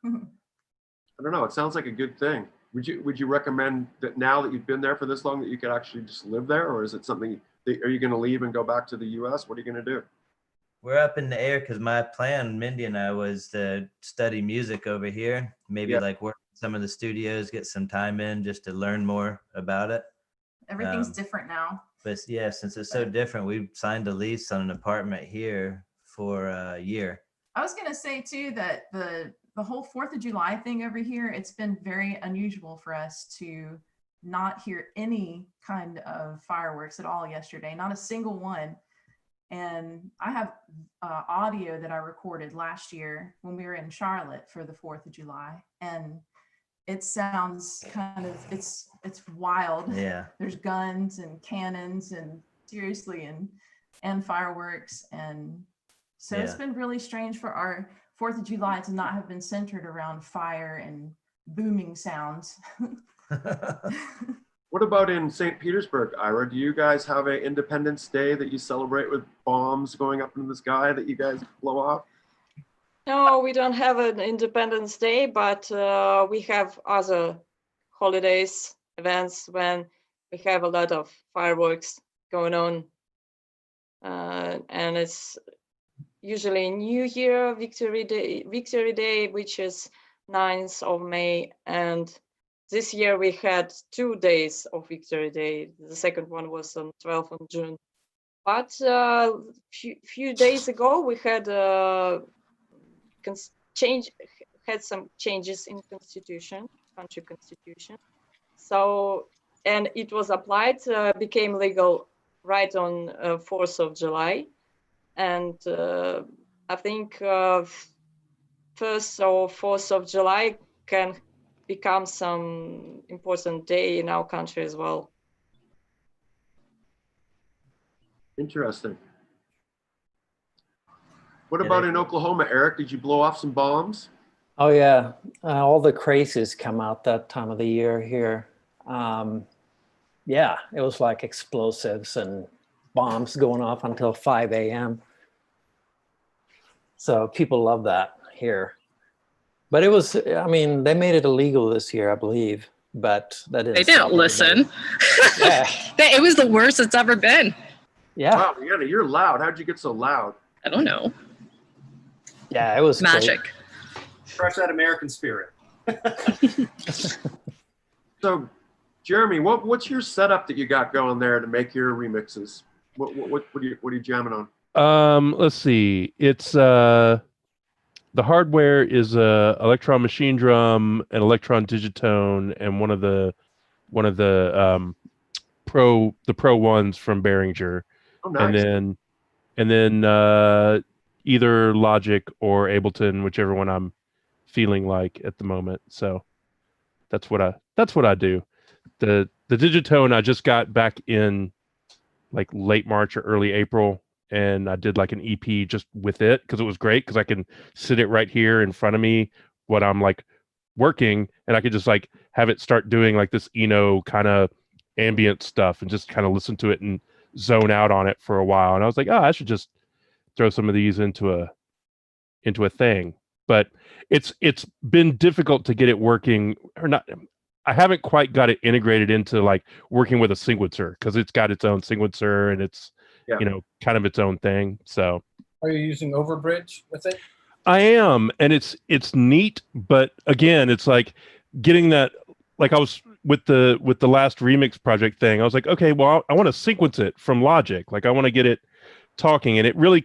I don't know. It sounds like a good thing. Would you recommend that now that you've been there for this long that you could actually just live there, or is it something? Are you going to leave and go back to the U.S.? What are you going to do? We're up in the air because my plan, Mindy and I, was to study music over here. Maybe like work in some of the studios, get some time in just to learn more about it. Everything's different now. But yeah, since it's so different, we signed a lease on an apartment here for a year. I was going to say too that the whole 4th of July thing over here, it's been very unusual for us to not hear any kind of fireworks at all yesterday, not a single one. And I have audio that I recorded last year when we were in Charlotte for the 4th of July. And it sounds kind of, it's wild. Yeah. There's guns and cannons and seriously and fireworks. And so it's been really strange for our 4th of July to not have been centered around fire and booming sounds. What about in St. Petersburg, Ira? Do you guys have an Independence Day that you celebrate with bombs going up into the sky that you guys blow off? No, we don't have an Independence Day, but we have other holidays, events when we have a lot of fireworks going on. And it's usually New Year, Victory Day, which is 9th of May. And this year we had 2 days of Victory Day. The second one was on 12th of June. But few days ago we had some changes in country constitution. So, and it was applied, became legal right on 4th of July. And I think 1st or 4th of July can become some important day in our country as well. Interesting. What about in Oklahoma, Eric? Did you blow off some bombs? Oh yeah, all the crazies come out that time of the year here. Yeah, it was like explosives and bombs going off until 5 a.m. So people love that here. But it was, I mean, they made it illegal this year, I believe, but that didn't. They didn't listen. Yeah. It was the worst it's ever been. Yeah. Wow, Rihanna, you're loud. How'd you get so loud? I don't know. Yeah, it was magic. Great. Crush that American spirit. So, Jeremy, what's your setup that you got going there to make your remixes? What are you jamming on? Let's see. It's the hardware is a Electron Machine Drum, an Electron Digitone, and one of the Pro ones from Behringer. Oh, nice. And then either Logic or Ableton, whichever one I'm feeling like at the moment. So that's what I do. The Digitone I just got back in like late March or early April, and I did like an EP just with it because it was great because I can sit it right here in front of me when I'm like working, and I could just like have it start doing like this kind of ambient stuff and just kind of listen to it and zone out on it for a while. And I was like, oh, I should just throw some of these into a thing. But it's been difficult to get it working, or not. I haven't quite got it integrated into like working with a sequencer because it's got its own sequencer and it's kind of its own thing. So Are you using Overbridge with it? I am, and it's neat, but again, it's like getting that. Like I was with the last remix project thing, I was like, okay, well, I want to sequence it from Logic. Like I want to get it talking, and it really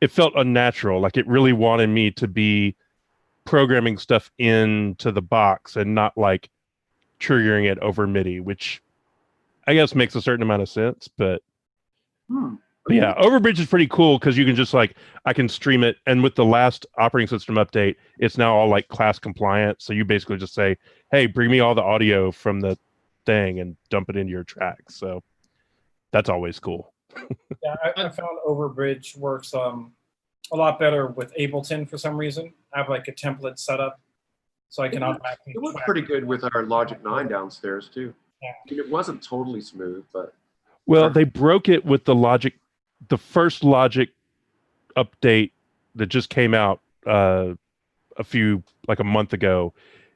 it felt unnatural. Like it really wanted me to be programming stuff into the box and not like triggering it over MIDI, which I guess makes a certain amount of sense. But yeah, Overbridge is pretty cool because you can just like, I can stream it. And with the last operating system update, it's now all like class compliant. So you basically just say, hey, bring me all the audio from the thing and dump it into your track. So that's always cool. Yeah, I found Overbridge works a lot better with Ableton for some reason. I have like a template set up so I can automatically. It worked pretty good with our Logic 9 downstairs too. Yeah. I mean, it wasn't totally smooth, but. Well, they broke it with the first Logic update that just came out like a month ago.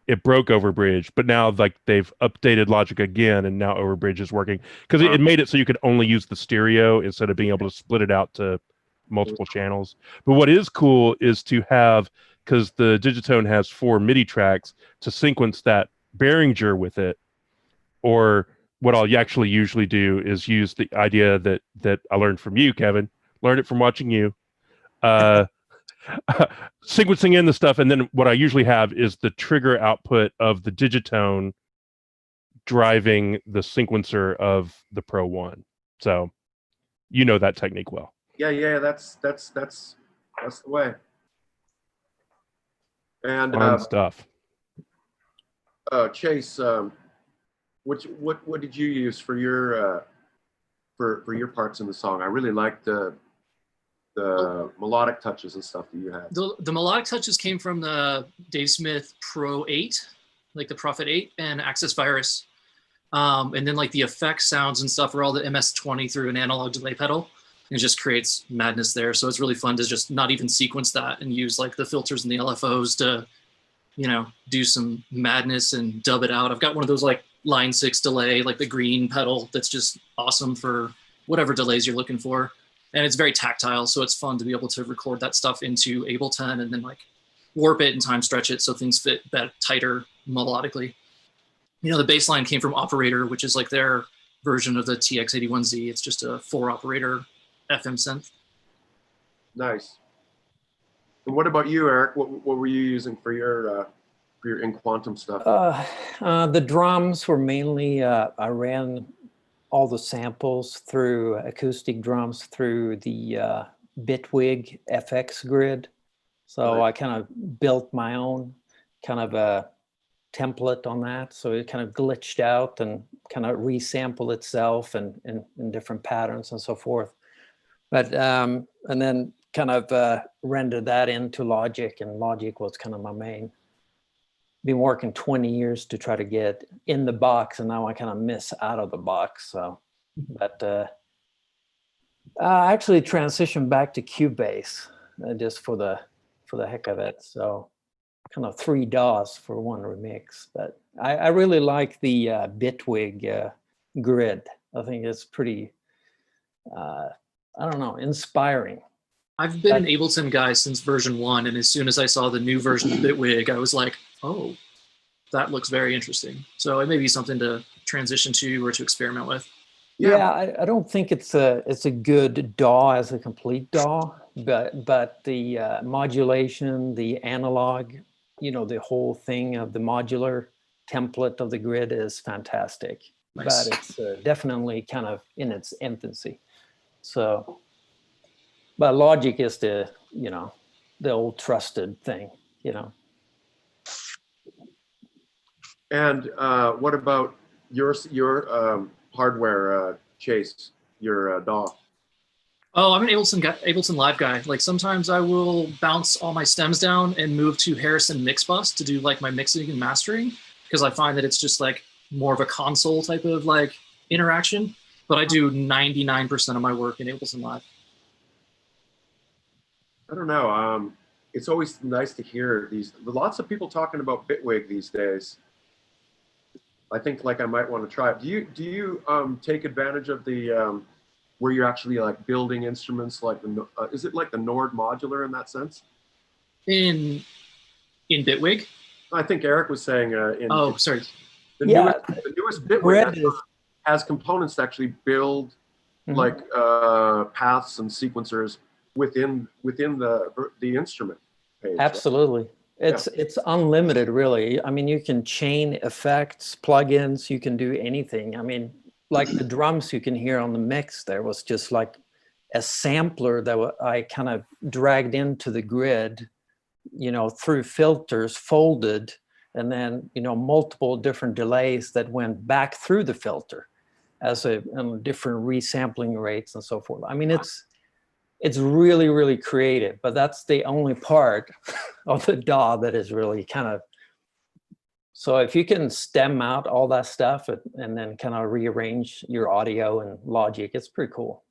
It broke Overbridge, but now like they've updated Logic again, and now Overbridge is working because it made it so you could only use the stereo instead of being able to split it out to multiple channels. But what is cool is to have, because the Digitone has 4 MIDI tracks, to sequence that Behringer with it. Or what I'll actually usually do is use the idea that I learned from you, Kevin. Learned it from watching you. Sequencing in the stuff, and then what I usually have is the trigger output of the Digitone driving the sequencer of the Pro 1. So you know that technique well. Yeah, that's the way. And Fun stuff. Chase, what did you use for your parts in the song? I really liked the melodic touches and stuff that you had. The melodic touches came from the Dave Smith Pro 8, like the Prophet 8 and Access Virus. And then like the effect sounds and stuff are all the MS-20 through an analog delay pedal. And it just creates madness there. So it's really fun to just not even sequence that and use like the filters and the LFOs to, do some madness and dub it out. I've got one of those like line 6 delay, like the green pedal that's just awesome for whatever delays you're looking for. And it's very tactile, so it's fun to be able to record that stuff into Ableton and then like warp it and time stretch it so things fit tighter melodically. The bass line came from Operator, which is like their version of the TX81Z. It's just a 4-operator FM synth. Nice. And what about you, Eric? What were you using for your In Quantum stuff? The drums were mainly, I ran all the samples through acoustic drums through the Bitwig FX grid. So I kind of built my own kind of a template on that. So it kind of glitched out and kind of resampled itself and in different patterns and so forth. But, and then kind of rendered that into Logic, and Logic was kind of my main. Been working 20 years to try to get in the box, and now I kind of miss out of the box. So, but I actually transitioned back to Cubase just for the heck of it. So, kind of 3 DAWs for one remix. But I really like the Bitwig grid. I think it's pretty, I don't know, inspiring. I've been an Ableton guy since version 1, and as soon as I saw the new version of Bitwig, I was like, oh, that looks very interesting. So it may be something to transition to or to experiment with. Yeah, I don't think it's a good DAW as a complete DAW, but the modulation, the analog, the whole thing of the modular template of the grid is fantastic. Nice. But it's definitely kind of in its infancy. So. But Logic is the, you know, the old trusted thing, you know. And what about your hardware, Chase, your DAW? Oh, I'm an Ableton Live guy. Like sometimes I will bounce all my stems down and move to Harrison Mixbus to do like my mixing and mastering, because I find that it's just like more of a console type of like interaction. But I do 99% of my work in Ableton Live. I don't know. It's always nice to hear these. Lots of people talking about Bitwig these days. I think like I might want to try it. Do you take advantage of the where you're actually like building instruments like the is it like the Nord modular in that sense? In Bitwig? I think Eric was saying sorry. The Yeah, newest Bitwig has components to actually build like paths and sequencers within the instrument page. Absolutely. Right? It's unlimited, really. I mean, you can chain effects, plugins, you can do anything. I mean, like the drums you can hear on the mix, there was just like a sampler that I kind of dragged into the grid, you know, through filters, folded, and then, you know, multiple different delays that went back through the filter as a different resampling rates and so forth. I mean, it's really, really creative, but that's the only part of the DAW that is really kind of, so if you can stem out all that stuff and then kind of rearrange your audio and Logic, it's pretty cool.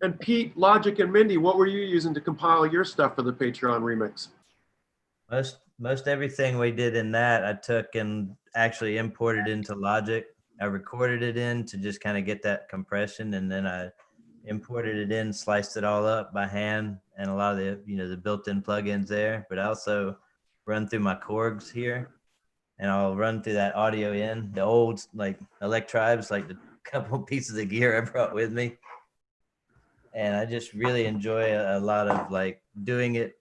And Pete, Logic, and Mindy, what were you using to compile your stuff for the Patreon remix? Most everything we did in that, I took and actually imported into Logic. I recorded it in to just kind of get that compression, and then I imported it in, sliced it all up by hand, and a lot of the, you know, the built-in plugins there. But I also run through my Korgs here, and I'll run through that audio in the old like Electribes, like the couple pieces of gear I brought with me. And I just really enjoy a lot of like doing it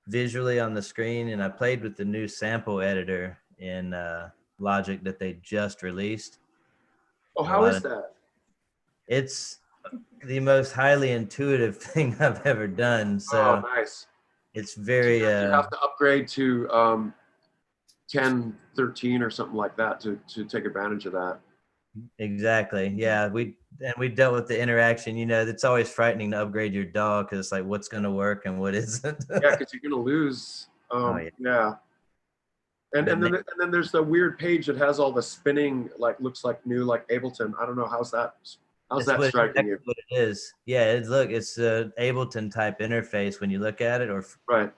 visually on the screen. And I played with the new sample editor in Logic that they just released. Oh, how is that? It's the most highly intuitive thing I've ever done. So nice. It's very. You have to upgrade to 10, 13 or something like that to take advantage of that. Exactly. Yeah, we dealt with the interaction. You know, it's always frightening to upgrade your DAW because it's like what's going to work and what isn't. Yeah, because you're going to lose. Yeah. And then there's the weird page that has all the spinning, like looks like new, like Ableton. I don't know, how's that striking you? What it is. Yeah, it's a Ableton type interface when you look at it, or right.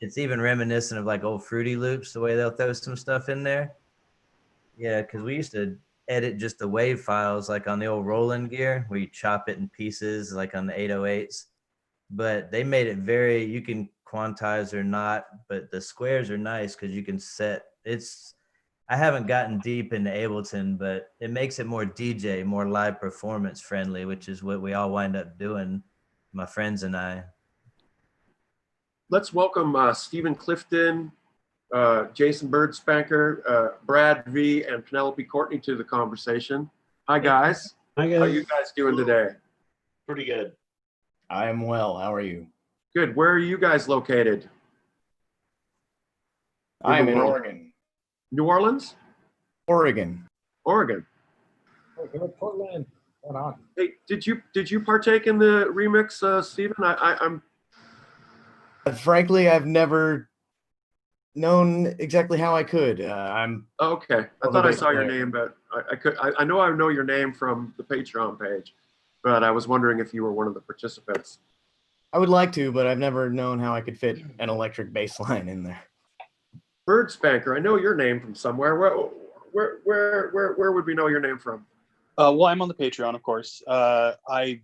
It's even reminiscent of like old Fruity Loops, the way they'll throw some stuff in there. Yeah, because we used to edit just the wave files like on the old Roland gear where you chop it in pieces like on the 808s. But they made it very, you can quantize or not, but the squares are nice because you can set, I haven't gotten deep into Ableton, but it makes it more DJ, more live performance friendly, which is what we all wind up doing, my friends and I. Let's welcome Stephen Clifton, Jason Birdspanker, Brad V, and Penelope Courtney to the conversation. Hi, guys. Hi, guys. How are you guys doing today? Pretty good. I am well. How are you? Good. Where are you guys located? I'm in Oregon. New Orleans? Oregon. Oregon. Portland. Hold on. Hey, did you partake in the remix, Stephen? I'm. Frankly, I've never known exactly how I could. I'm. Okay. I thought I saw your name, but I know your name from the Patreon page, but I was wondering if you were one of the participants. I would like to, but I've never known how I could fit an electric bass line in there. Birdspanker, I know your name from somewhere. Where would we know your name from? Well, I'm on the Patreon, of course. I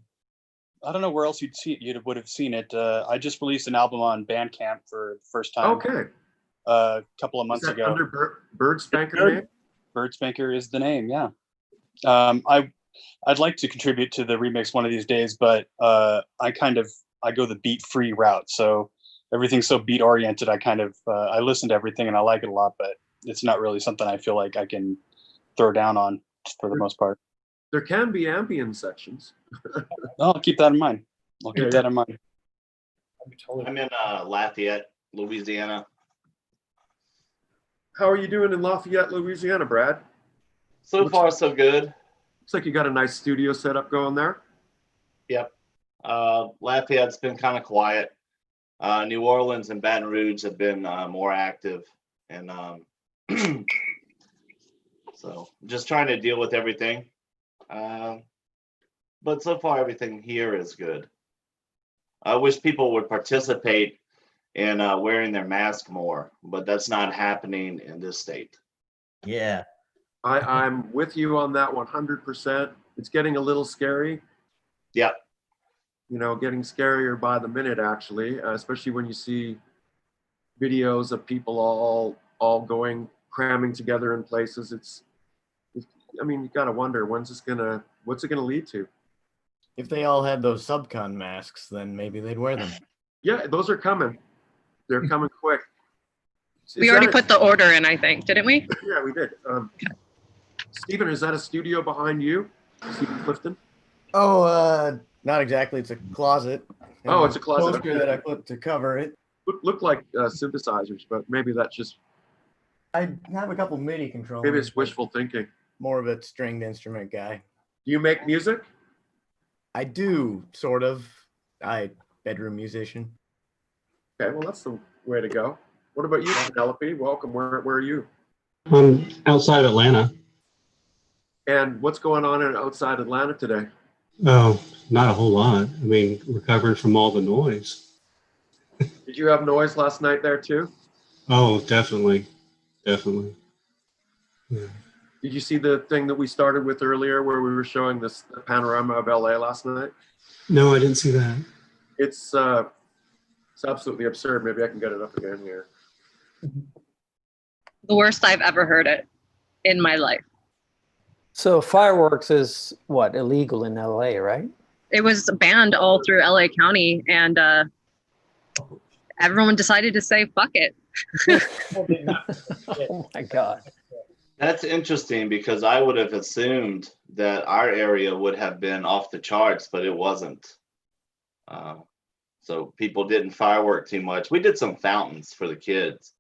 don't know where else you would have seen it. I just released an album on Bandcamp for the first time. Okay. A couple of months ago. Under Birdspanker name? Birdspanker is the name, yeah. I'd like to contribute to the remix one of these days, but I go the beat free route. So everything's so beat oriented. I listen to everything and I like it a lot, but it's not really something I feel like I can throw down on for the most part. There can be ambient sections. I'll keep that in mind. I'll keep that in mind. I'm in Lafayette, Louisiana. How are you doing in Lafayette, Louisiana, Brad? So far, so good. Looks like you got a nice studio set up going there. Yep. Lafayette's been kind of quiet. New Orleans and Baton Rouge have been more active. And so just trying to deal with everything. But so far, everything here is good. I wish people would participate in wearing their mask more, but that's not happening in this state. Yeah. I'm with you on that 100%. It's getting a little scary. Yep. You know, getting scarier by the minute, actually, especially when you see videos of people all going, cramming together in places. It's I mean, you got to wonder, what's it going to lead to? If they all had those Subcon masks, then maybe they'd wear them. Yeah, those are coming. They're coming quick. We already put the order in, I think, didn't we? Yeah, we did. Stephen, is that a studio behind you? Stephen Clifton? Oh, not exactly. It's a closet. Oh, it's a closet. Poster that I put to cover it. Look like synthesizers, but maybe that's just... I have a couple MIDI controllers. Maybe it's wishful thinking. More of a stringed instrument guy. Do you make music? I do, sort of. Bedroom musician. Okay, well, that's the way to go. What about you, Penelope? Welcome. Where are you? I'm outside Atlanta. And what's going on outside Atlanta today? Oh, not a whole lot. I mean, recovering from all the noise. Did you have noise last night there too? Oh, definitely. Definitely. Yeah. Did you see the thing that we started with earlier where we were showing the panorama of LA last night? No, I didn't see that. It's absolutely absurd. Maybe I can get it up again here. The worst I've ever heard it in my life. So fireworks is what, illegal in LA, right? It was banned all through LA County, and everyone decided to say, fuck it. Oh my God. That's interesting because I would have assumed that our area would have been off the charts, but it wasn't. So people didn't firework too much. We did some fountains for the kids,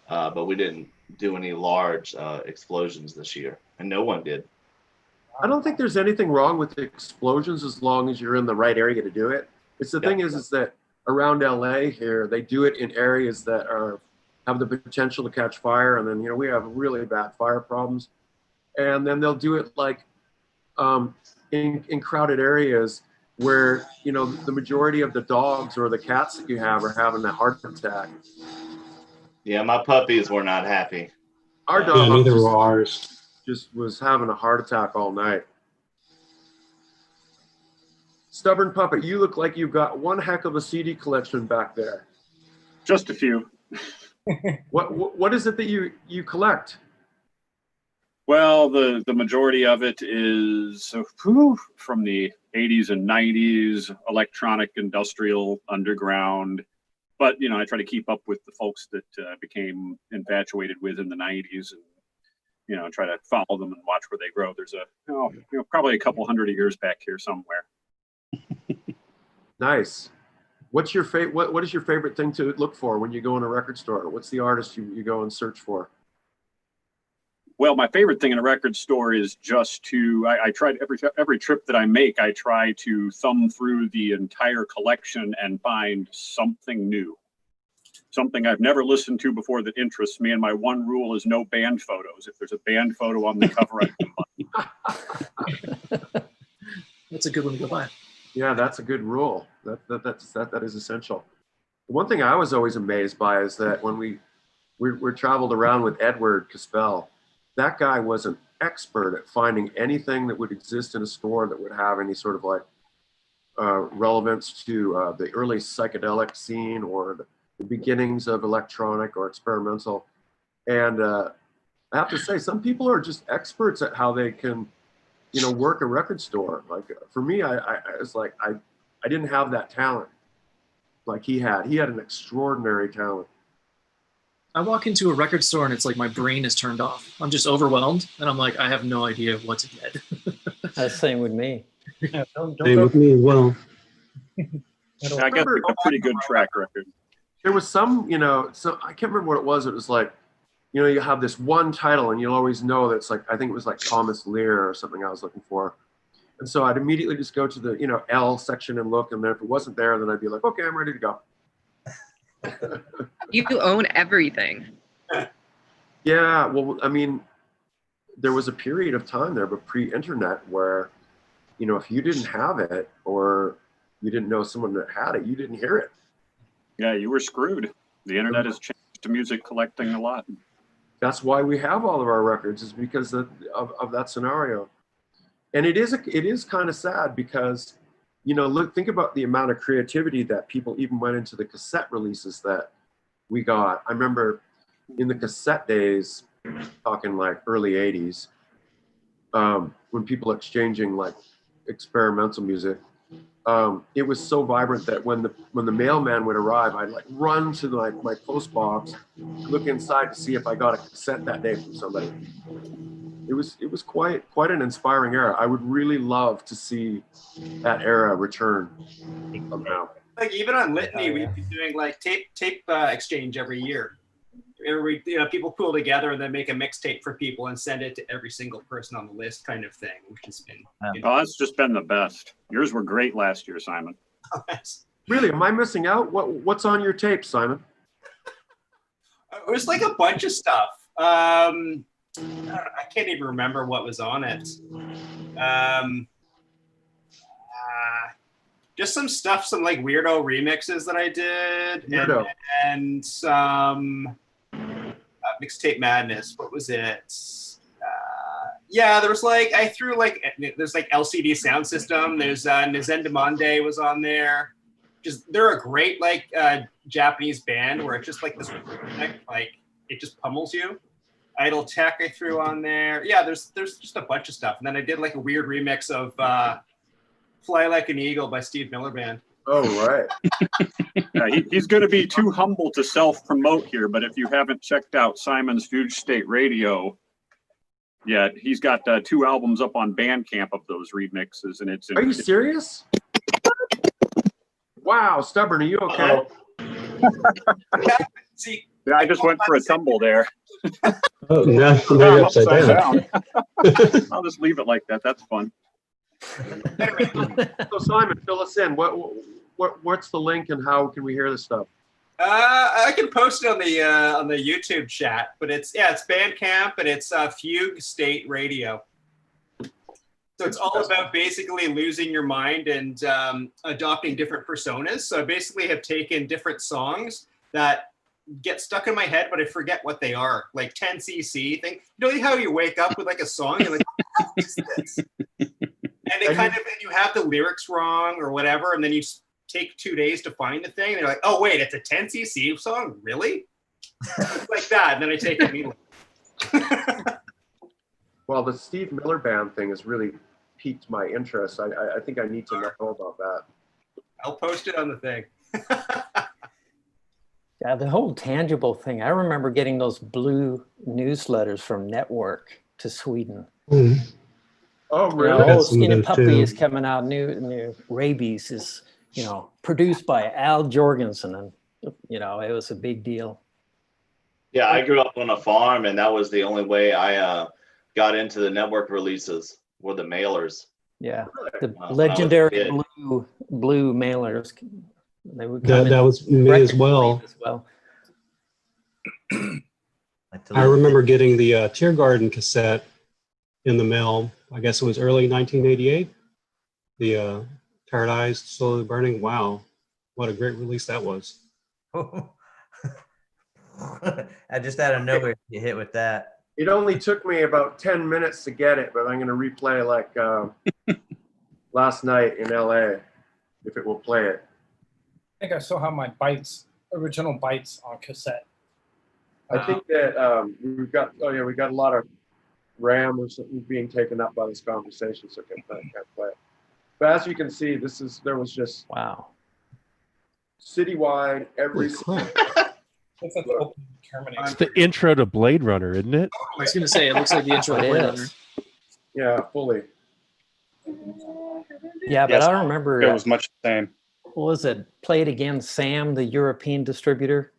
but we didn't do any large explosions this year, and no one did. I don't think there's anything wrong with the explosions as long as you're in the right area to do it. It's the thing is that around LA here, they do it in areas that have the potential to catch fire. And then, you know, we have really bad fire problems. And then they'll do it like in crowded areas where, you know, the majority of the dogs or the cats that you have are having a heart attack. Yeah, my puppies were not happy. Our dog neither were ours. Just was having a heart attack all night. Stubborn Puppet, you look like you've got one heck of a CD collection back there. Just a few. What is it that you collect? Well, the majority of it is from the 80s and 90s, electronic, industrial, underground. But, you know, I try to keep up with the folks that became infatuated with in the 90s and, you know, try to follow them and watch where they grow. There's probably a couple hundred of years back here somewhere. Nice. What's your what is your favorite thing to look for when you go in a record store? What's the artist you go and search for? Well, my favorite thing in a record store is just to, I try every trip that I make, I try to thumb through the entire collection and find something new. Something I've never listened to before that interests me. And my one rule is no band photos. If there's a band photo on the cover, That's a good one to go by. Yeah, that's a good rule. That is essential. One thing I was always amazed by is that when we traveled around with Edward Caspell, that guy was an expert at finding anything that would exist in a store that would have any sort of like relevance to the early psychedelic scene or the beginnings of electronic or experimental. And I have to say, some people are just experts at how they can, you know, work a record store. Like for me, I was like, I didn't have that talent like he had. He had an extraordinary talent. I walk into a record store and it's like my brain is turned off. I'm just overwhelmed and I'm like, I have no idea what to get. That's the same with me. Same with me as well. I got a pretty good track record. There was some, so I can't remember what it was. It was like, you have this one title and you'll always know that it's like, I think it was like Thomas Lear or something I was looking for. And so I'd immediately just go to the, L section and look. And then if it wasn't there, then I'd be like, okay, I'm ready to go. You own everything. Yeah. Well, I mean, there was a period of time there, but pre-internet where, if you didn't have it or you didn't know someone that had it, you didn't hear it. Yeah, you were screwed. The internet has changed music collecting a lot. That's why we have all of our records, is because of that scenario. And it is kind of sad because, think about the amount of creativity that people even went into the cassette releases that we got. I remember in the cassette days, talking like early 80s, when people exchanging like experimental music, it was so vibrant that when the mailman would arrive, I'd like run to my post box, look inside to see if I got a cassette that day from somebody. It was quite an inspiring era. I would really love to see that era return somehow. Like even on Litany, we'd be doing like tape exchange every year. People pool together and then make a mixtape for people and send it to every single person on the list, kind of thing, which has been. Oh, that's just been the best. Yours were great last year, Simon. Really? Am I missing out? What's on your tape, Simon? It was like a bunch of stuff. I can't even remember what was on it. Just some stuff, some like weirdo remixes that I did, and some mixtape madness. What was it? Yeah, there was like there's like LCD Sound System. There's Nzendamande was on there. They're a great Japanese band where it's just like this like it just pummels you. Idle Tech I threw on there. Yeah, there's just a bunch of stuff. And then I did like a weird remix of Fly Like an Eagle by Steve Miller Band. Oh, right. He's going to be too humble to self-promote here, but if you haven't checked out Simon's Fuge State Radio yet, he's got 2 albums up on Bandcamp of those remixes, and it's. Are you serious? Wow, Stubborn, are you okay? See, yeah, I just went for a tumble there. Oh, now you're upside down. I'll just leave it like that. That's fun. So Simon, fill us in. What's the link and how can we hear this stuff? I can post it on the YouTube chat, but it's Bandcamp and it's Fugue State Radio. So it's all about basically losing your mind and adopting different personas. So I basically have taken different songs that get stuck in my head, but I forget what they are. Like 10cc thing. You know how you wake up with like a song, you're like, what is this? And you have the lyrics wrong or whatever, and then you take 2 days to find the thing, and you're like, oh wait, it's a 10cc song? Really? It's like that, and then I take it immediately. Well, the Steve Miller Band thing has really piqued my interest. I think I need to know about that. I'll post it on the thing. Yeah, the whole tangible thing. I remember getting those blue newsletters from Network to Sweden. Mm. Oh, really? Oh, Skinny Puppy is coming out. New Rabies is, produced by Al Jorgensen, and it was a big deal. Yeah, I grew up on a farm, and that was the only way I got into the Network releases, were the mailers. Yeah, the legendary blue mailers. They would come that was me as well. I remember getting the Tiergarten cassette in the mail. I guess it was early 1988. The Tired Eyes Slowly Burning. Wow, what a great release that was. I just out of nowhere you hit with that. It only took me about 10 minutes to get it, but I'm going to replay like last night in LA, if it will play it. I think I still have my original Bites on cassette. I think that we've got a lot of RAM or something being taken up by this conversation, so I can't play it. But as you can see, there was just wow, citywide every. It's the intro to Blade Runner, isn't it? I was going to say, it looks like the intro to Blade Runner. Yeah, fully. Yeah, but I don't remember. It was much the same. what was it? Play It Again, Sam, the European distributor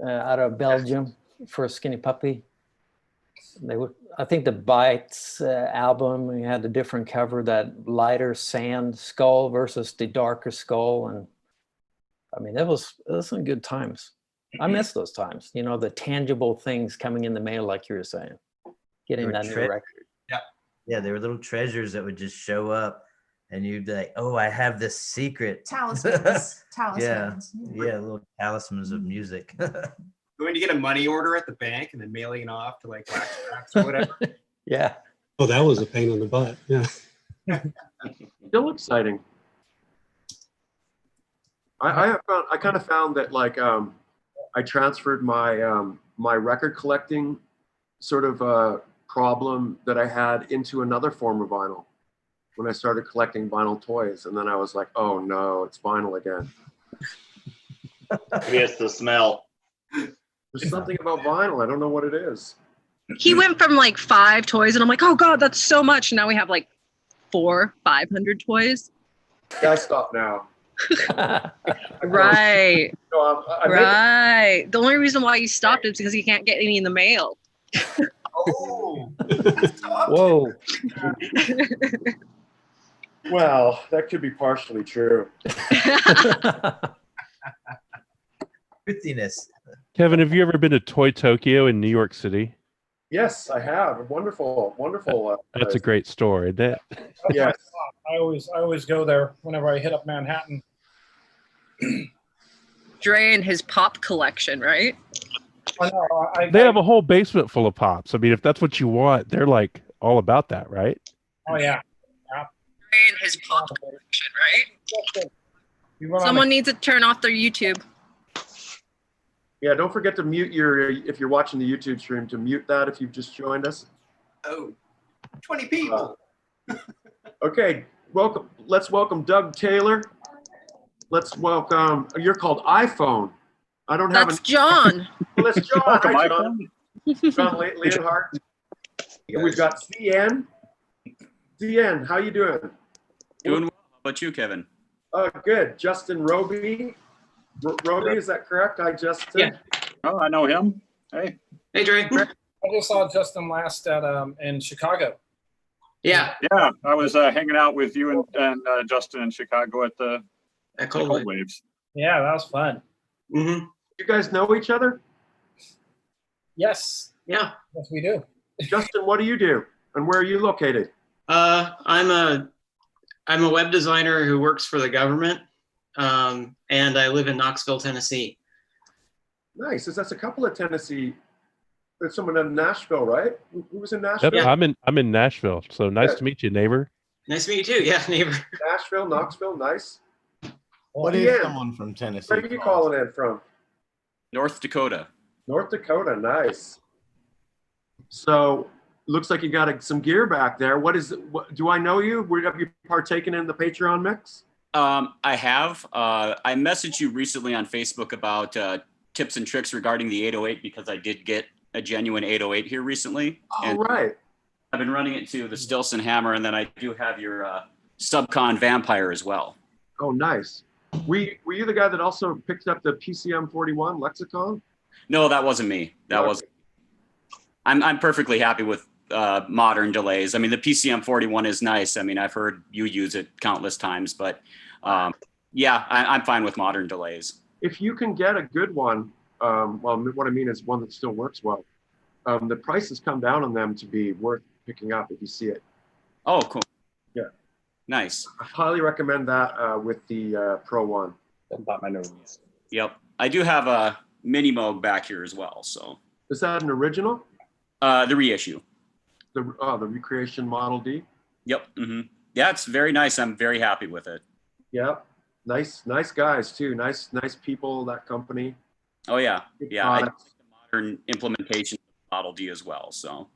out of Belgium for Skinny Puppy. They would, I think the Bites album, we had a different cover, that lighter sand skull versus the darker skull. And I mean, it was some good times. I miss those times, you know, the tangible things coming in the mail, like you were saying, getting that new record. Yeah. Yeah, there were little treasures that would just show up and you'd be like, oh, I have this secret. Talismans. Talismans. Yeah, little talismans of music. Going to get a money order at the bank and then mailing it off to like wax tracks or whatever. Yeah. Oh, that was a pain in the butt. Yeah. Still exciting. I kind of found that like I transferred my my record collecting sort of problem that I had into another form of vinyl when I started collecting vinyl toys, and then I was like, oh no, it's vinyl again. Maybe it's the smell. There's something about vinyl. I don't know what it is. He went from like 5 toys, and I'm like, oh God, that's so much. Now we have like 500 toys. Guys, stop now. Right. No, right. The only reason why you stopped is because you can't get any in the mail. Oh. Whoa. Well, that could be partially true. Truthiness. Kevin, have you ever been to Toy Tokyo in New York City? Yes, I have. A wonderful. That's a great store, isn't it? Yes. I always go there whenever I hit up Manhattan. Dre and his pop collection, right? I know, They have a whole basement full of pops. I mean, if that's what you want, they're like all about that, right? Oh yeah. Dre and his pop collection, right? You run on Someone needs to turn off their YouTube. Yeah, don't forget to mute your, if you're watching the YouTube stream, to mute that if you've just joined us. Oh, 20 people. Okay, welcome. Let's welcome Doug Taylor. Let's welcome, you're called iPhone. I don't have That's John. Well, that's John. Welcome, Hi, John. John Leonhardt. We've got CN. CN, how you doing? Doing well. How about you, Kevin? Good. Justin Roby. Roby, is that correct? Hi, Justin. Yeah. Oh, I know him. Hey. Hey, Dre. I just saw Justin last at in Chicago. Yeah. Yeah, I was hanging out with you and Justin in Chicago at the Cold Waves. Yeah, that was fun. Mm-hmm. You guys know each other? Yes. Yeah. Yes, we do. Justin, what do you do? And where are you located? I'm a web designer who works for the government, and I live in Knoxville, Tennessee. Nice. That's a couple of Tennessee. There's someone in Nashville, right? Who was in Nashville? Yep, I'm in Nashville. So nice to meet you, neighbor. Nice to meet you too. Yeah, neighbor. Nashville, Knoxville, nice. What is someone from Tennessee? Where are you calling in from? North Dakota. North Dakota, nice. So looks like you got some gear back there. What do I know you? Have you partaken in the Patreon mix? I have. I messaged you recently on Facebook about tips and tricks regarding the 808 because I did get a genuine 808 here recently. All right. I've been running it to the Stilson Hammer, and then I do have your Subcon Vampire as well. Oh, nice. Were you the guy that also picked up the PCM 41 Lexicon? No, that wasn't me. That was. I'm perfectly happy with modern delays. I mean, the PCM 41 is nice. I mean, I've heard you use it countless times, but yeah, I'm fine with modern delays. If you can get a good one, well, what I mean is one that still works well. The prices come down on them to be worth picking up if you see it. Oh, cool. Yeah. Nice. I highly recommend that with the Pro One. About my nose. Yep. I do have a Mini Moog back here as well. So. Is that an original? The reissue. The Recreation Model D. Yep. Mm-hmm. Yeah, it's very nice. I'm very happy with it. Yeah. Nice guys too. Nice people. That company. Oh yeah. Yeah. I products. the modern implementation of Model D as well. So.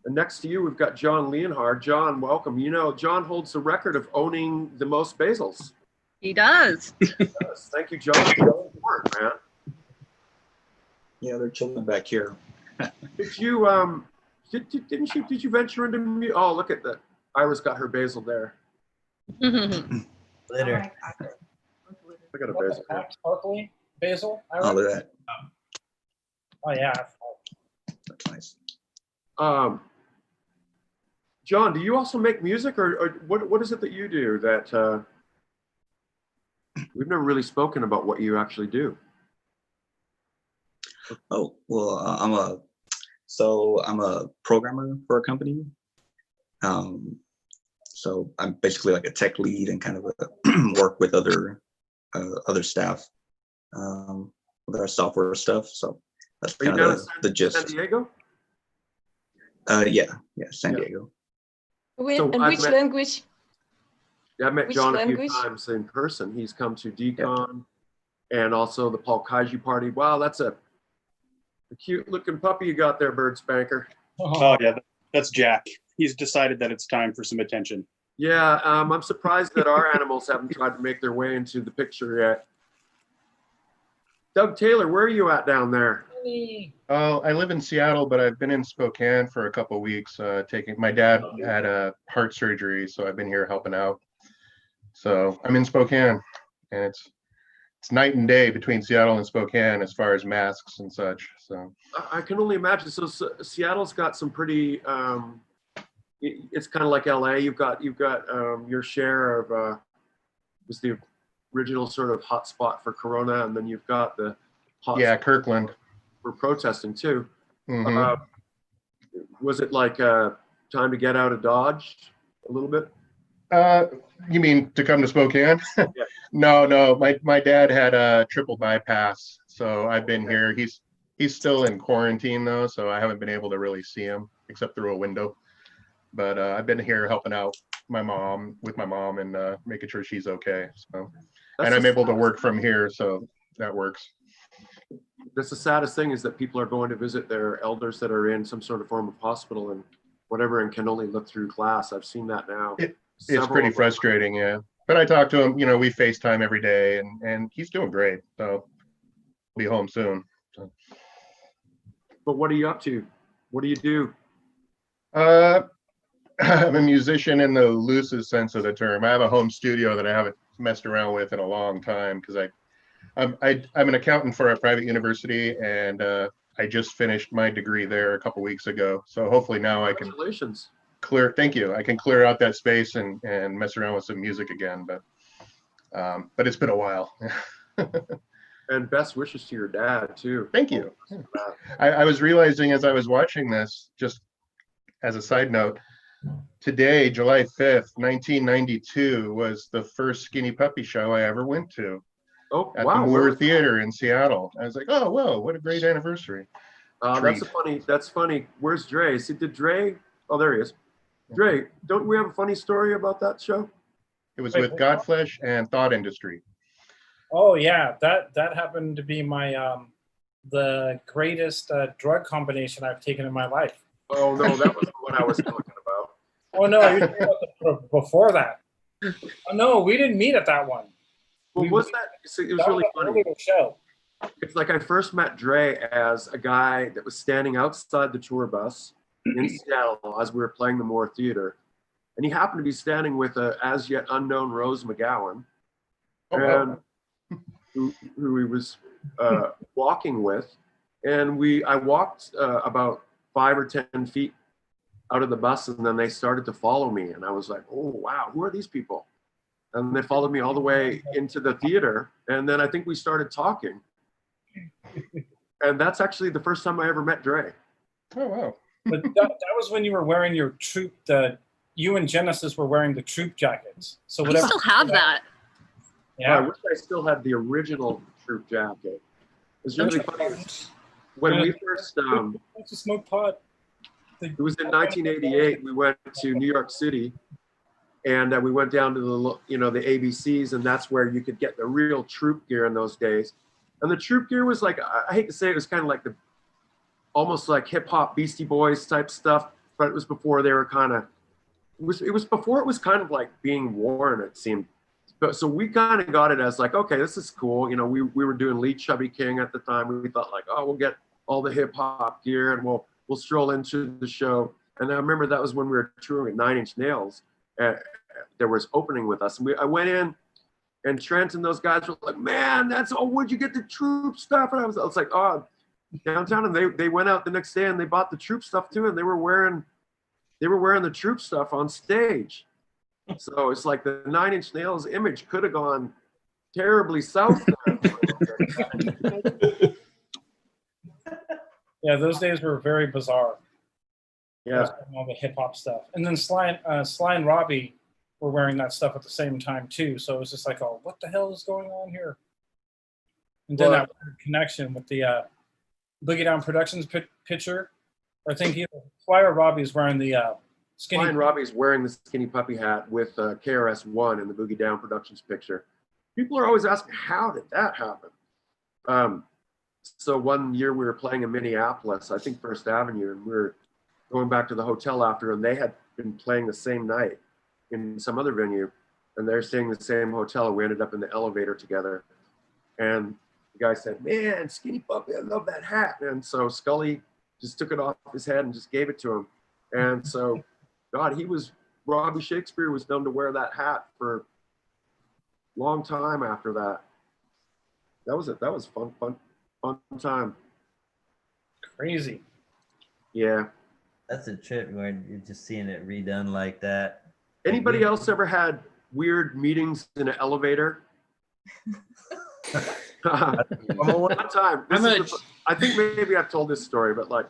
And next to you, we've got John Leonhardt. John, welcome. You know, John holds the record of owning the most basils. He does. Yes. Thank you, John, for your work, man. Yeah, they're chilling back here. Did you did you venture into me? Oh, look at that. Iris got her basil there. Glitter. I got a What, basil. the black sparkly basil? Oh, look at that. Oh yeah. That's nice. John, do you also make music, or what is it that you do that we've never really spoken about what you actually do? Oh, well, I'm a programmer for a company. So I'm basically like a tech lead and kind of work with other staff with our software stuff. So that's Are you kind down of in the gist. San Diego? Yeah, San Diego. So And which language? Yeah, I met Which John a language? few times in person. He's come to Decon and also the Paul Kaiji party. Wow, that's a cute looking puppy you got there, Bird Spanker. Oh yeah, that's Jack. He's decided that it's time for some attention. Yeah, I'm surprised that our animals haven't tried to make their way into the picture yet. Doug Taylor, where are you at down there? Oh, I live in Seattle, but I've been in Spokane for a couple of weeks. My dad had a heart surgery, so I've been here helping out. So I'm in Spokane, and it's night and day between Seattle and Spokane as far as masks and such. So I can only imagine. So Seattle's got some pretty. It's kind of like LA. You've got your share of was the original sort of hotspot for Corona, and then you've got the hot Kirkland for protesting too. Mhm. Was it like time to get out of Dodge a little bit? You mean to come to Spokane? No. My dad had a triple bypass, so I've been here. He's still in quarantine though, so I haven't been able to really see him except through a window. But I've been here helping out my mom and making sure she's okay. So, and I'm able to work from here, so that works. That's the saddest thing, is that people are going to visit their elders that are in some sort of form of hospital and whatever, and can only look through glass. I've seen that now. It's pretty frustrating, yeah. But I talk to him, we FaceTime every day, and he's doing great. So be home soon. So. But what are you up to? What do you do? I'm a musician in the loosest sense of the term. I have a home studio that I haven't messed around with in a long time because I'm an accountant for a private university, and I just finished my degree there a couple weeks ago. So hopefully now I can thank you. I can clear out that space and mess around with some music again. But it's been a while. And best wishes to your dad too. Thank you. I was realizing as I was watching this, just as a side note, today, July 5th, 1992, was the first Skinny Puppy show I ever went to. Oh, at wow. the Moore Theater in Seattle. I was like, oh, whoa, what a great anniversary. That's funny. Where's Dre? See, did Dre? Oh, there he is. Dre, don't we have a funny story about that show? It was with Godflesh and Thought Industry. Oh yeah, that happened to be my the greatest drug combination I've taken in my life. Oh no, that wasn't what I was talking about. Oh no, you're talking about before that. Oh, no, we didn't meet at that one. Well, it was really funny. Show. It's like I first met Dre as a guy that was standing outside the tour bus in Seattle as we were playing the Moore Theater, and he happened to be standing with a as yet unknown Rose McGowan, and who he was walking with, and I walked about 5 or 10 feet out of the bus, and then they started to follow me, and I was like, oh wow, who are these people? And they followed me all the way into the theater, and then I think we started talking, and that's actually the first time I ever met Dre. Oh wow. But that was when you were wearing your troop. You and Genesis were wearing the troop jackets. So You whatever. still have that. Yeah, I wish I still had the original troop jacket. It's really funny. When we first, it's a smoke pot. It was in 1988. We went to New York City, and we went down to the ABCs, and that's where you could get the real troop gear in those days. And the troop gear was like, I hate to say it was kind of like almost like hip hop Beastie Boys type stuff, but it was before they were kind of, it was before it was kind of like being worn, it seemed. But so we kind of got it as like, okay, this is cool. We were doing Lee Chubby King at the time. We thought like, oh, we'll get all the hip hop gear and we'll stroll into the show. And I remember that was when we were touring with 9 Inch Nails. There was opening with us, and I went in, And Trent and those guys were like, man, where'd you get the troop stuff? And I was like, oh, downtown. And they went out the next day and they bought the troop stuff too. And they were wearing the troop stuff on stage. So it's like the Nine Inch Nails image could have gone terribly south. Yeah, those days were very bizarre. Yeah. All the hip hop stuff. And then Sly and Robbie were wearing that stuff at the same time too. So it was just like, oh, what the hell is going on here? And then that connection with the Boogie Down Productions picture. I think either Sly or Robbie's wearing the skinny. Sly and Robbie's wearing the skinny puppy hat with KRS-One in the Boogie Down Productions picture. People are always asking, how did that happen? So one year we were playing in Minneapolis, I think First Avenue, and we were going back to the hotel after, and they had been playing the same night in some other venue, and they're staying in the same hotel. We ended up in the elevator together, and the guy said, man, Skinny Puppy, I love that hat. And so Scully just took it off his head and just gave it to him. And so, God, Robbie Shakespeare was known to wear that hat for a long time after that. That was fun time. Crazy. Yeah. That's a trip where you're just seeing it redone like that. Anybody else ever had weird meetings in an elevator? One time. I think maybe I've told this story, but like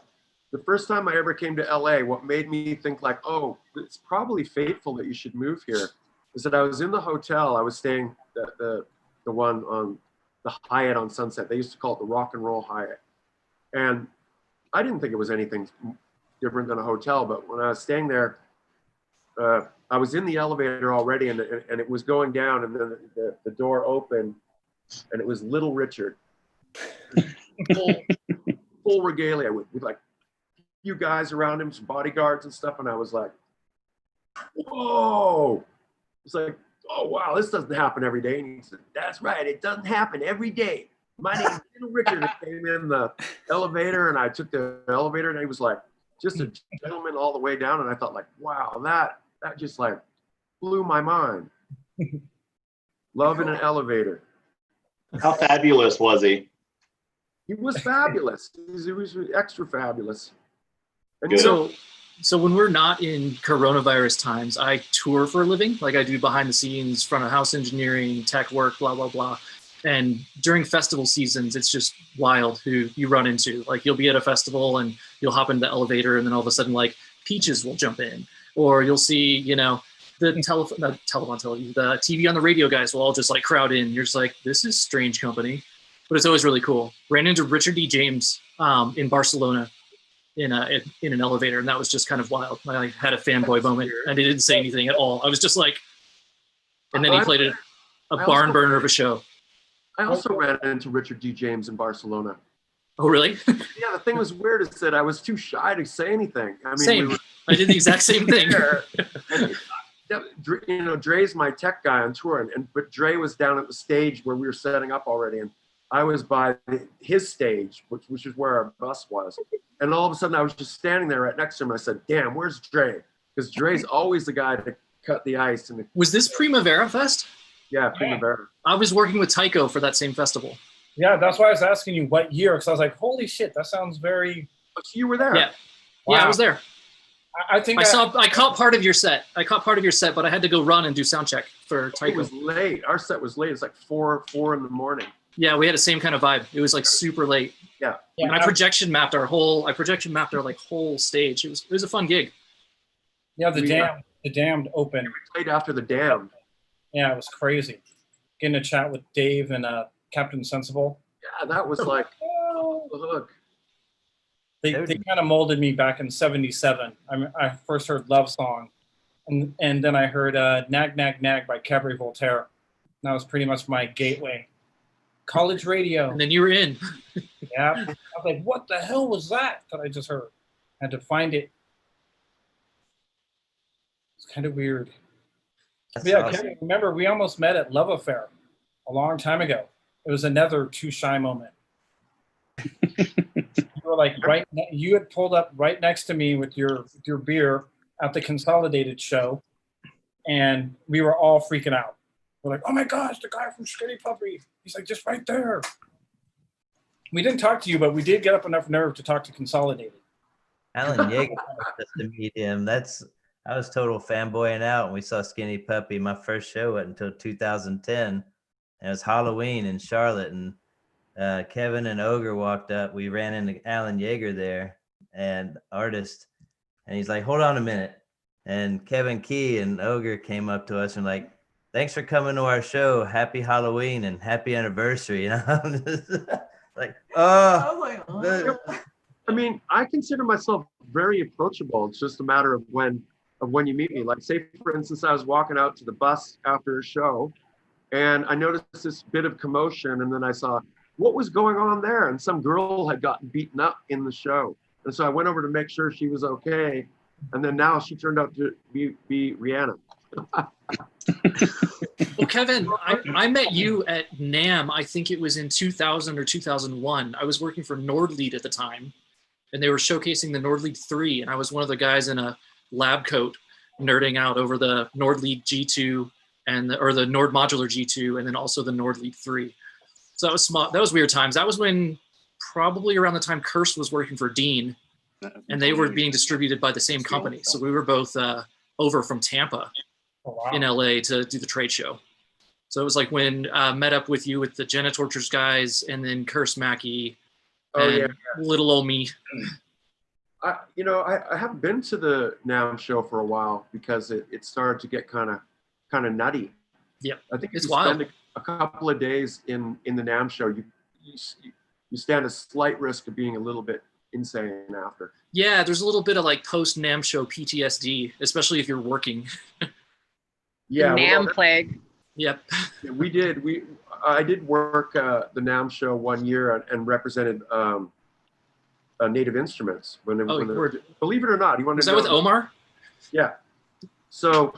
the first time I ever came to LA, what made me think like, oh, it's probably fateful that you should move here, is that I was in the hotel. I was staying the one on the Hyatt on Sunset. They used to call it the Rock and Roll Hyatt. And I didn't think it was anything different than a hotel, but when I was staying there, I was in the elevator already, and it was going down, and then the door opened, and it was Little Richard, full regalia with like you guys around him, some bodyguards and stuff, and I was like, whoa! It's like, oh wow, this doesn't happen every day. And he said, that's right, it doesn't happen every day. My name's Little Richard. I came in the elevator, and I took the elevator, and he was like, just a gentleman all the way down, and I thought like, wow, that just like blew my mind. Love in an elevator. How fabulous was he? He was fabulous. He was extra fabulous. And so when we're not in coronavirus times, I tour for a living. Like I do behind the scenes, front of house engineering, tech work, blah, blah, blah. And during festival seasons, it's just wild who you run into. Like you'll be at a festival and you'll hop into the elevator, and then all of a sudden like Peaches will jump in, or you'll see, the the TV on the radio guys will all just like crowd in. You're just like, this is strange company, but it's always really cool. Ran into Richard D. James in Barcelona in an elevator, and that was just kind of wild. I had a fanboy moment, and he didn't say anything at all. I was just like, and then he played a barn burner of a show. I also ran into Richard D. James in Barcelona. Oh, really? Yeah, the thing was weird is that I was too shy to say anything. I mean, same. I did the exact same thing. Dre's my tech guy on tour, but Dre was down at the stage where we were setting up already, and I was by his stage, which is where our bus was. And all of a sudden, I was just standing there right next to him. I said, "Damn, where's Dre?" Because Dre's always the guy to cut the ice. Was this Primavera Fest? Yeah, Primavera. I was working with Tycho for that same festival. Yeah, that's why I was asking you what year, because I was like, holy shit, that sounds very... You were there? Yeah. Wow. Yeah, I was there. I think I caught part of your set. But I had to go run and do sound check for Tycho. It was late. Our set was late. It's like 4 in the morning. Yeah, we had the same kind of vibe. It was like super late. Yeah. And I projection mapped our whole stage. It was a fun gig. Yeah, the Damned opened. We played after the Damned. Yeah, it was crazy. Getting a chat with Dave and Captain Sensible. Yeah, that was like, look. They kind of molded me back in '77. I first heard Love Song, and then I heard Nag Nag Nag by Cabaret Voltaire. That was pretty much my gateway. College radio. And then you were in. Yeah. I was like, what the hell was that I just heard? I had to find it. It's kind of weird. Yeah, awesome. Kevin, remember, we almost met at Love Affair a long time ago. It was another too shy moment. You were like you had pulled up right next to me with your beer at the Consolidated show, and we were all freaking out. We're like, oh my gosh, the guy from Skinny Puppy. He's like just right there. We didn't talk to you, but we did get up enough nerve to talk to Consolidated. Alan Yeager just to meet him. I was total fanboying out when we saw Skinny Puppy. My first show wasn't until 2010. And it was Halloween in Charlotte, and Kevin and Ogre walked up. We ran into Alan Yeager there, and artist, and he's like, hold on a minute. And Kevin Key and Ogre came up to us and like, thanks for coming to our show. Happy Halloween and happy anniversary. You know, like, oh. I mean, I consider myself very approachable. It's just a matter of when you meet me. Like, say, for instance, I was walking out to the bus after a show, and I noticed this bit of commotion, and then I saw what was going on there, and some girl had gotten beaten up in the show. And so I went over to make sure she was okay, and then now she turned out to be Rihanna. Well, Kevin, I met you at NAMM. I think it was in 2000 or 2001. I was working for Nordlead at the time, and they were showcasing the Nordlead 3, and I was one of the guys in a lab coat nerding out over the Nordlead G2 or the Nord Modular G2, and then also the Nordlead 3. So that was small. That was weird times. That was when probably around the time Kirst was working for Dean, and they were being distributed by the same company. So we were both over from Tampa in LA to do the trade show. So it was like when met up with you with the Genitortures guys, and then Kirst Mackey, and little old me. I haven't been to the NAMM show for a while because it started to get kind of nutty. Yep, I think it's if you wild. spend a couple of days in the NAMM show, you stand a slight risk of being a little bit insane after. Yeah, there's a little bit of like post NAMM show PTSD, especially if you're working. Yeah, NAMM plague. Yep. I did work the NAMM show one year and represented Native Instruments when believe it or not, you want to Was that with Omar? Yeah. So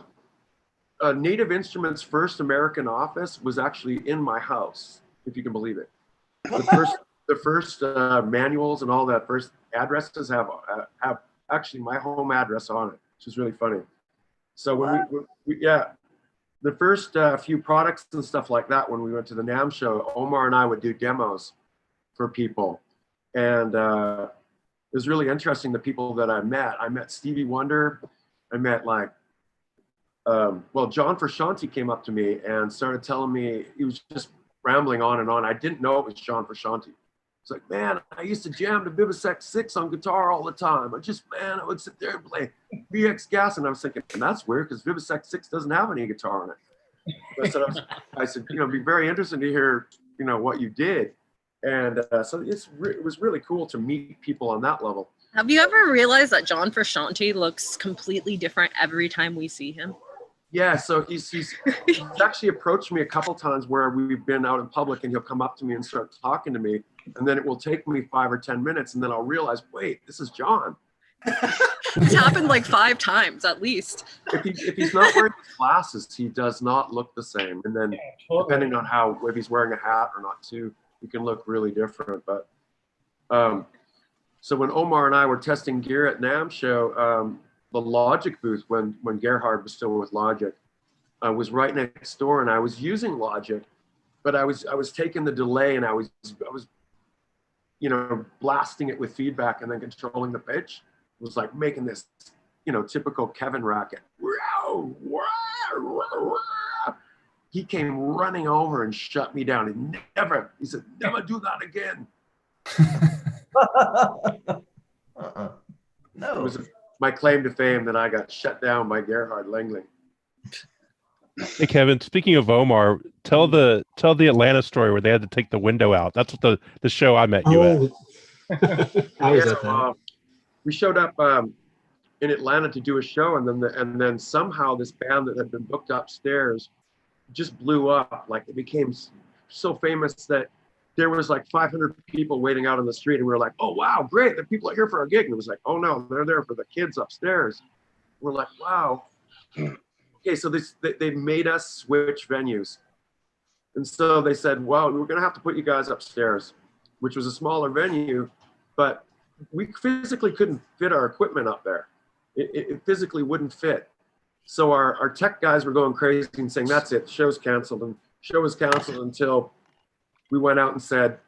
Native Instruments' first American office was actually in my house, if you can believe it. The first manuals and all that first addresses have actually my home address on it, which is really funny. So when we the first few products and stuff like that, when we went to the NAMM show, Omar and I would do demos for people. And it was really interesting, the people that I met. I met Stevie Wonder. I met John Frusciante came up to me and started telling me, he was just rambling on and on. I didn't know it was John Frusciante. It's like, man, I used to jam to Vivisect 6 on guitar all the time. I would sit there and play VX Gas. And I was thinking, and that's weird because Vivisect 6 doesn't have any guitar on it. So I said, it'd be very interesting to hear, what you did. And so it was really cool to meet people on that level. Have you ever realized that John Frusciante looks completely different every time we see him? Yeah, so he's actually approached me a couple times where we've been out in public, and he'll come up to me and start talking to me, and then it will take me 5 or 10 minutes, and then I'll realize, wait, this is John. It's happened like 5 times at least. If he's not wearing glasses, he does not look the same, and then depending on if he's wearing a hat or not too, he can look really different. But so when Omar and I were testing gear at NAMM show, the Logic booth, when Gerhard was still with Logic, was right next door, and I was using Logic, but I was taking the delay, and I was blasting it with feedback and then controlling the pitch. It was like making this typical Kevin racket. He came running over and shut me down. He said, never do that again. No. It was my claim to fame that I got shut down by Gerhard Lengling. Hey Kevin, speaking of Omar, tell the Atlanta story where they had to take the window out. That's what the show I met you at. I was at that. We showed up in Atlanta to do a show, and then somehow this band that had been booked upstairs just blew up. Like, it became so famous that there was like 500 people waiting out on the street, and we were like, oh wow, great, the people are here for our gig. And it was like, oh no, they're there for the kids upstairs. We're like, wow. Okay, so they made us switch venues. And so they said, well, we're gonna have to put you guys upstairs, which was a smaller venue, but we physically couldn't fit our equipment up there. It physically wouldn't fit. So our tech guys were going crazy and saying, that's it, the show's canceled. And show was canceled until we went out and said,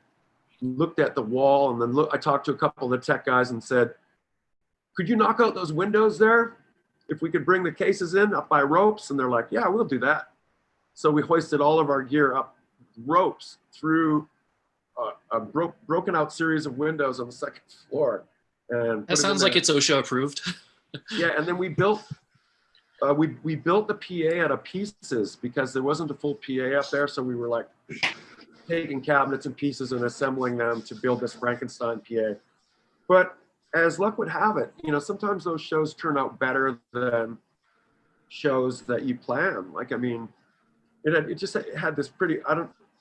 looked at the wall, and then I talked to a couple of the tech guys and said, could you knock out those windows there? If we could bring the cases in up by ropes? And they're like, yeah, we'll do that. So we hoisted all of our gear up ropes through a broken out series of windows on the second floor. And That sounds like it's OSHA approved. Yeah, and then we built we built the PA out of pieces because there wasn't a full PA up there. So we were like taking cabinets and pieces and assembling them to build this Frankenstein PA. But as luck would have it, you know, sometimes those shows turn out better than shows that you plan. Like, I mean, it just had this pretty,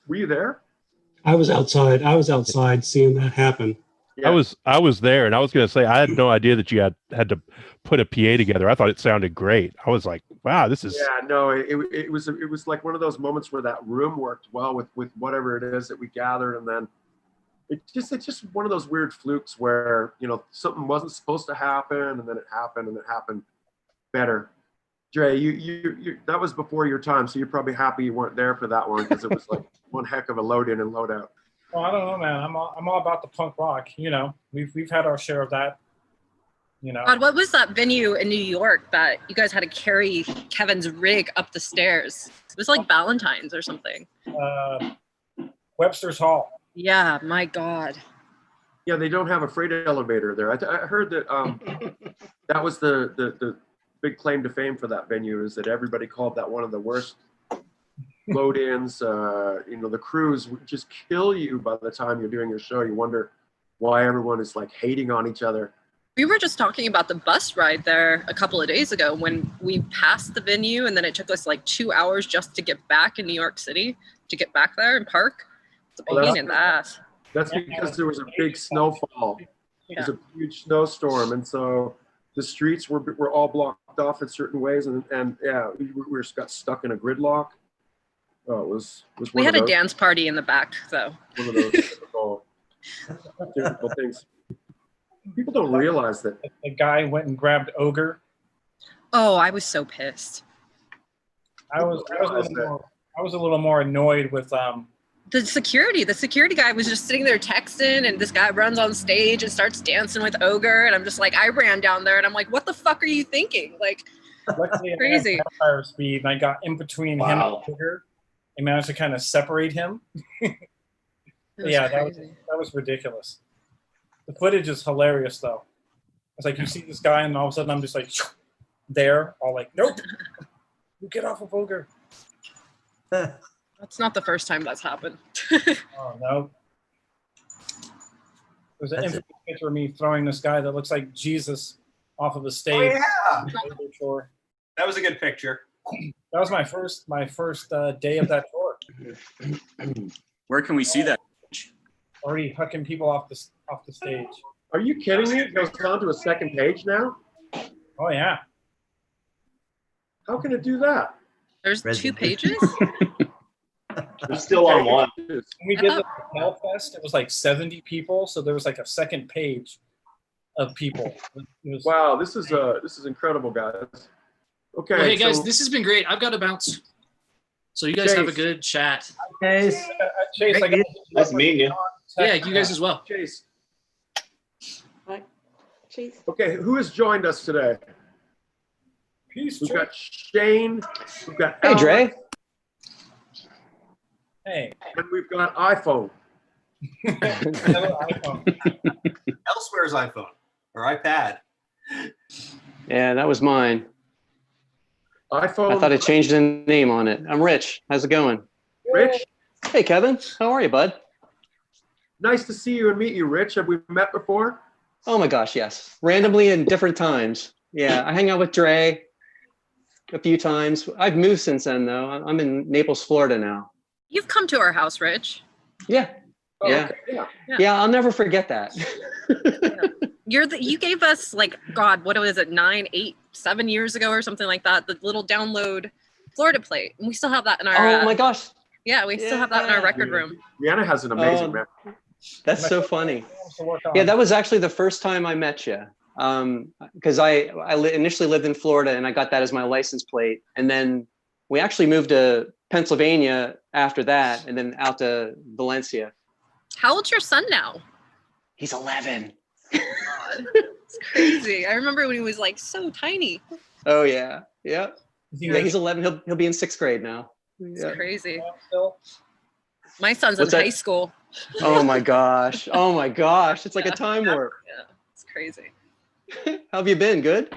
were you there? I was outside seeing that happen. Yeah. I was there, and I was going to say I had no idea that you had to put a PA together. I thought it sounded great. I was like, wow, this is. Yeah, no, it was like one of those moments where that room worked well with whatever it is that we gathered, and then it's just one of those weird flukes where, you know, something wasn't supposed to happen, and then it happened better. Dre, you that was before your time, so you're probably happy you weren't there for that one because it was like one heck of a load in and load out. Well, I don't know, man. I'm all about the punk rock. You know, we've had our share of that. You know. God, what was that venue in New York that you guys had to carry Kevin's rig up the stairs? It was like Valentine's or something. Webster's Hall. Yeah, my God. Yeah, they don't have a freight elevator there. I heard that that was the big claim to fame for that venue, is that everybody called that one of the worst load-ins. You know, the crews would just kill you by the time you're doing your show. You wonder why everyone is like hating on each other. We were just talking about the bus ride there a couple of days ago when we passed the venue, and then it took us like 2 hours just to get back in New York City, to get back there and park. It's a pain in the ass. That's because there was a big snowfall. Yeah. There's a huge snowstorm, and so the streets were all blocked off in certain ways, and yeah, we got stuck in a gridlock. Oh, it was We one had of a those, dance party in the back, though. one of those difficult things. People don't realize that The guy went and grabbed Ogre. Oh, I was so pissed. I was a little more annoyed with The security guy was just sitting there texting, and this guy runs on stage and starts dancing with Ogre, and I'm just like, I ran down there and I'm like, what the fuck are you thinking? Like, luckily crazy. I had vampire speed, and I got in between him and Ogre and managed to kind of separate him. Yeah, that was ridiculous. The footage is hilarious, though. It's like you see this guy, and all of a sudden I'm just like, there, all like, nope, you get off of Ogre. That's not the first time that's happened. Oh, no. There's an infamous picture of me throwing this guy that looks like Jesus off of a stage. Oh, yeah. That was a good picture. That was my first day of that tour. Where can we see that? Already hucking people off the stage. Are you kidding me? It goes on to a second page now? Oh, yeah. How can it do that? There's 2 pages? I'm still on one. When we did the Hellfest, it was like 70 people, so there was like a second page of people. Wow, this is incredible, guys. Okay. Well, hey guys, so, this has been great. I've got to bounce. So you guys have a good chat. Chase. Chase, Nice meeting you. Yeah, you guys as well. Chase. Hi. Chase. Okay, who has joined us today? Peace. We've got Shane. We've got Hey, Dre. Hey. And we've got iPhone. Elsewhere's iPhone or iPad. Yeah, that was mine. iPhone. I thought I changed the name on it. I'm Rich. How's it going? Rich. Hey, Kevin. How are you, bud? Nice to see you and meet you, Rich. Have we met before? Oh my gosh, yes. Randomly in different times. Yeah, I hang out with Dre a few times. I've moved since then, though. I'm in Naples, Florida now. You've come to our house, Rich. Yeah. Oh, Yeah. Okay. Yeah, I'll never forget that. You gave us, like, God, what was it, 9, 8, 7 years ago or something like that, the little download Florida plate. And we still have that in our Oh my gosh. Yeah, we still have that in our record room. Rihanna has an amazing memory. That's so funny. Yeah, that was actually the first time I met you. because initially lived in Florida and I got that as my license plate. And then we actually moved to Pennsylvania after that, and then out to Valencia. How old's your son now? He's 11. God, it's crazy. I remember when he was like so tiny. Oh yeah, yeah. Yeah, he's 11. He'll be in 6th grade now. It's Yeah. crazy. My son's What's in that? high school. Oh my gosh. Oh my gosh. It's like a time warp. Yeah, it's crazy. How have you been? Good?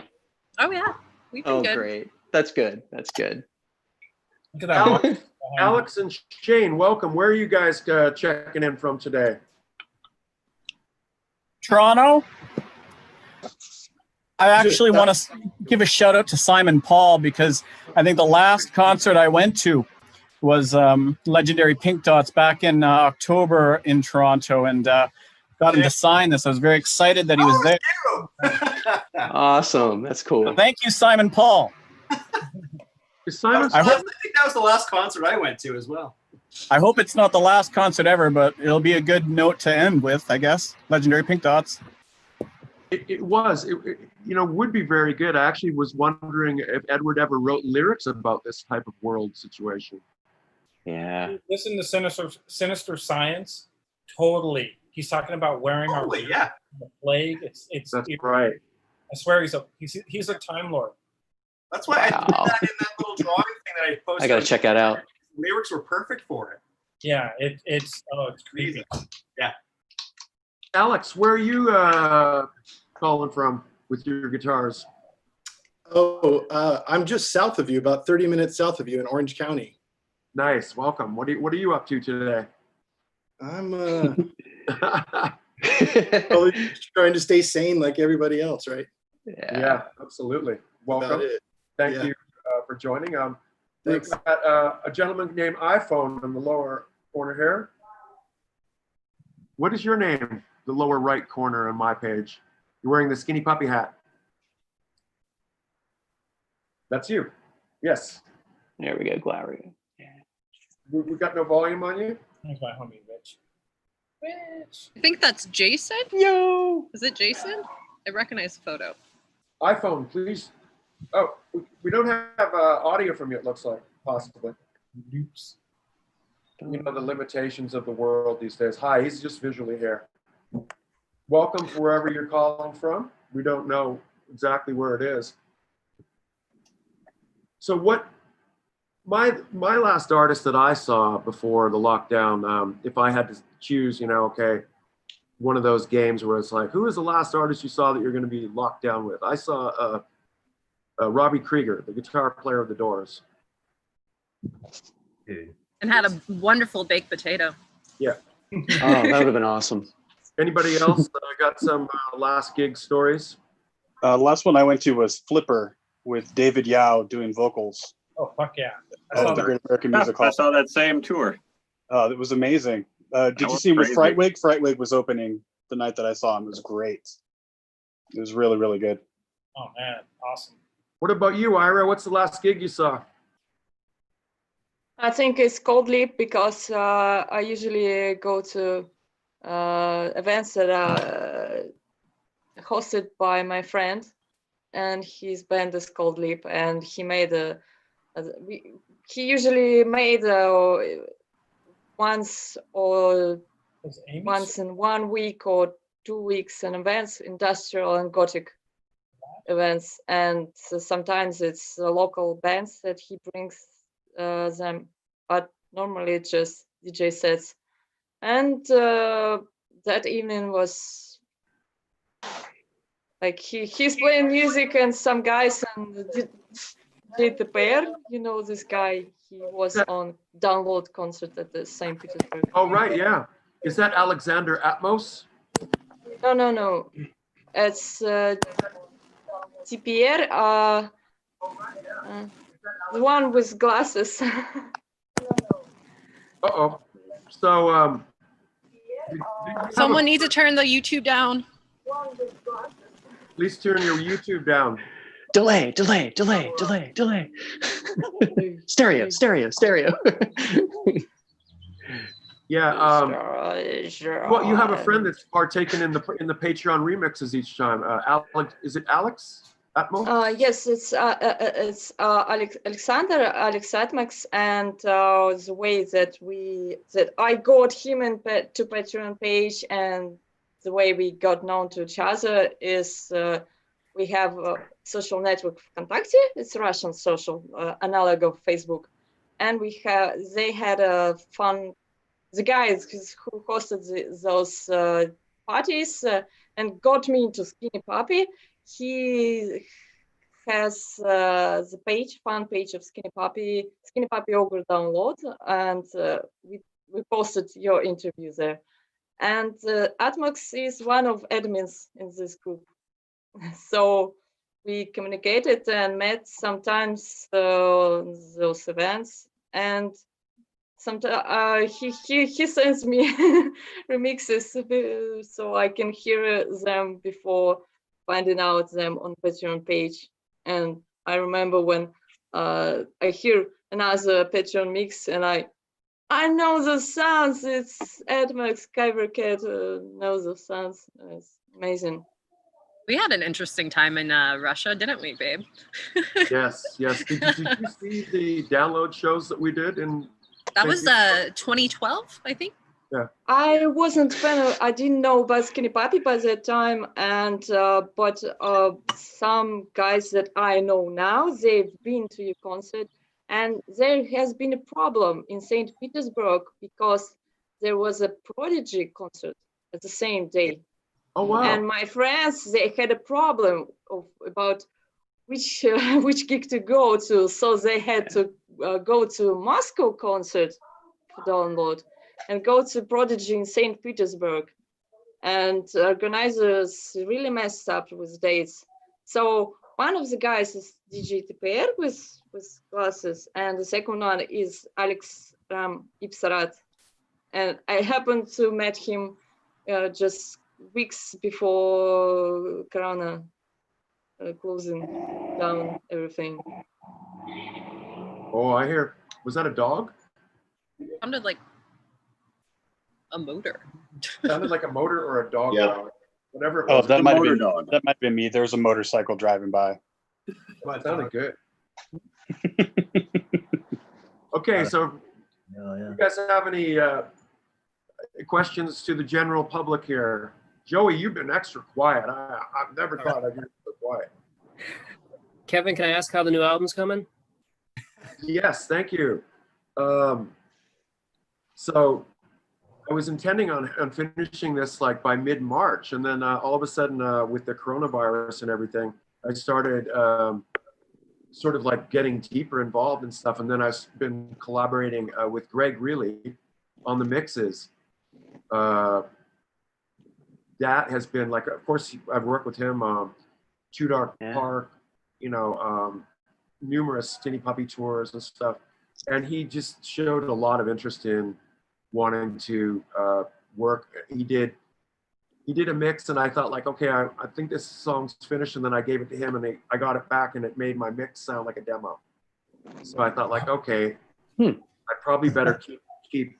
Oh yeah, we've been Oh, good. great. That's good. That's good. Look at that. Alex and Shane, welcome. Where are you guys checking in from today? Toronto. I actually want to give a shout out to Simon Paul because I think the last concert I went to was legendary Pink Dots back in October in Toronto, and got him to sign this. I was very excited that he was there. Awesome. That's cool. Thank you, Simon Paul. Simon, I hope, think that was the last concert I went to as well. I hope it's not the last concert ever, but it'll be a good note to end with, I guess. Legendary Pink Dots. It was. It would be very good. I actually was wondering if Edward ever wrote lyrics about this type of world situation. Yeah. Listen to Sinister Science. Totally. He's talking about wearing our the plague. That's right. I swear he's a Time Lord. That's why I put that in that little drawing thing that I posted. I gotta check that out. Lyrics were perfect for it. Yeah, it's creepy. Yeah. Alex, where are you calling from with your guitars? Oh, I'm just south of you, about 30 minutes south of you in Orange County. Nice, welcome. What are you up to today? I'm trying to stay sane like everybody else, right? Yeah, absolutely. Welcome. Thank you for joining. We've got a gentleman named iPhone in the lower corner here. What is your name? The lower right corner on my page. You're wearing the skinny puppy hat. That's you. Yes. There we go, Glory. We got no volume on you? Here's my homie, Rich. I think that's Jason. Yo. Is it Jason? I recognize the photo. iPhone, please. Oh, we don't have audio from you, it looks like, possibly. Oops. You know the limitations of the world these days. Hi, he's just visually here. Welcome wherever you're calling from. We don't know exactly where it is. So what, my last artist that I saw before the lockdown, if I had to choose, okay, one of those games where it's like, who is the last artist you saw that you're going to be locked down with? I saw Robbie Krieger, the guitar player of the Doors. And had a wonderful baked potato. Yeah. Oh, that would have been awesome. Anybody else got some last gig stories? Last one I went to was Flipper with David Yao doing vocals. Oh, fuck yeah. Of the Great American Music Hall. I saw that same tour. It was amazing. Did you was see him with crazy. Frightwig? Frightwig was opening the night that I saw him. It was great. It was really, really good. Oh, man. Awesome. What about you, Ira? What's the last gig you saw? I think it's Cold Leap because I usually go to events that are hosted by my friend, and his band is Cold Leap, and he made he usually made once in 1 week or 2 weeks an events, industrial and gothic events, and so sometimes it's local bands that he brings them, but normally it's just DJ sets. And that evening was like he's playing music and some guys and did the pair. You know this guy, he was on Download concert at the St. Petersburg. Oh, right, yeah. Is that Alexander Atmos? No. It's TPR, the one with glasses. Uh-oh. So, Someone needs to turn the YouTube down. please turn your YouTube down. Delay. Stereo. Yeah. Well, you have a friend that's partaken in the Patreon remixes each time. Alex, is it Alex Atmo? Yes, it's Alexander Atmax, and the way that I got him to Patreon page, and the way we got known to each other is we have a social network Vkontakte. It's a Russian social analog of Facebook, and they had a fun. The guys who hosted those parties and got me into Skinny Puppy. He has the fan page of Skinny Puppy Ogre download, and we posted your interview there. And Atmax is one of admins in this group, so we communicated and met sometimes those events, and sometimes he sends me remixes so I can hear them before finding out them on Patreon page. And I remember when I hear another Patreon mix and I know the sounds. It's Admax Kybercat knows the sounds. It's amazing. We had an interesting time in Russia, didn't we, babe? Yes. Did you see the download shows that we did in? That was 2012, I think. Yeah. I wasn't I didn't know about Skinny Puppy by that time, and but some guys that I know now, they've been to your concert, and there has been a problem in St. Petersburg because there was a Prodigy concert at the same day. Oh wow! And my friends, they had a problem about which gig to go to, so they had to go to Moscow concert to download and go to Prodigy in St. Petersburg. And organizers really messed up with dates. So one of the guys is DJ TPR with glasses, and the second one is Alex Ipsarat. And I happened to meet him just weeks before Corona closing down everything. Oh, I hear. Was that a dog? Sounded like a motor. Sounded like a motor or a dog. Yeah. Whatever it Oh, was. that might have been dog. that might have been me. There was a motorcycle driving by. Well, it sounded good. Okay, so you guys have any questions to the general public here? Joey, you've been extra quiet. I've never thought I'd be so quiet. Kevin, can I ask how the new album's coming? Yes, thank you. So I was intending on finishing this like by mid-March, and then all of a sudden with the coronavirus and everything, I started sort of like getting deeper involved and stuff. And then I've been collaborating with Greg Reilly on the mixes. That has been like, of course, I've worked with him, Two Dark Park, numerous Skinny Puppy tours and stuff. And he just showed a lot of interest in wanting to work. He did a mix, and I thought like, okay, I think this song's finished. And then I gave it to him, and I got it back, and it made my mix sound like a demo. So I thought like, okay, I probably better keep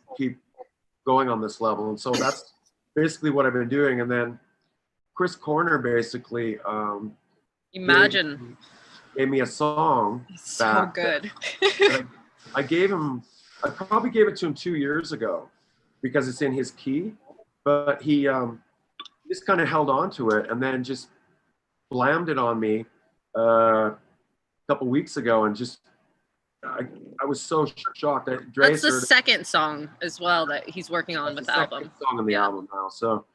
going on this level. And so that's basically what I've been doing. And then Chris Corner basically Imagine gave me a song so back. good. I probably gave it to him 2 years ago because it's in his key, but he just kind of held on to it and then just blammed it on me a couple weeks ago, and just I was so shocked that Dre That's the second song as well that he's working on with the album. song on the album now. So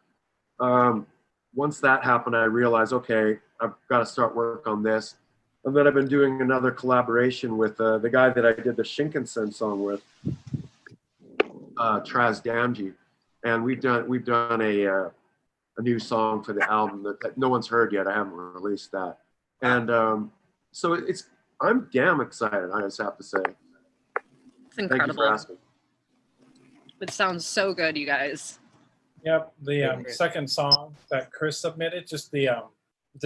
once that happened, I realized, okay, I've got to start work on this. And then I've been doing another collaboration with the guy that I did the Shinkansen song with, Traz Damji, and we've done a new song for the album that no one's heard yet. I haven't released that, and so I'm damn excited. I just have to say, It's incredible. Thank you for asking. It sounds so good, you guys. Yep, the second song that Chris submitted, just the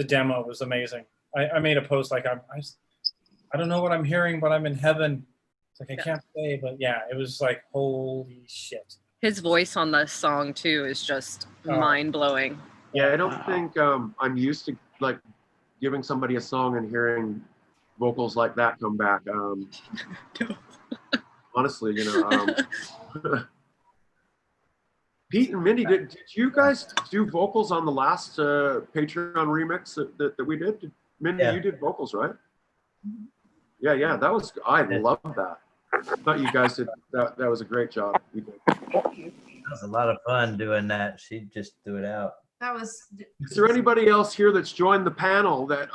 demo was amazing. I made a post like I don't know what I'm hearing, but I'm in heaven. It's like I can't say, but yeah, it was like holy shit. His voice on this song too is just mind blowing. Yeah, I don't think I'm used to like giving somebody a song and hearing vocals like that come back. Honestly, you know. Pete and Mindy, did you guys do vocals on the last Patreon remix that we did? Mindy, you did vocals, right? Yeah, that was, I love that. I thought you guys did, that was a great job. You did. It was a lot of fun doing that. She just threw it out. That was. Is there anybody else here that's joined the panel that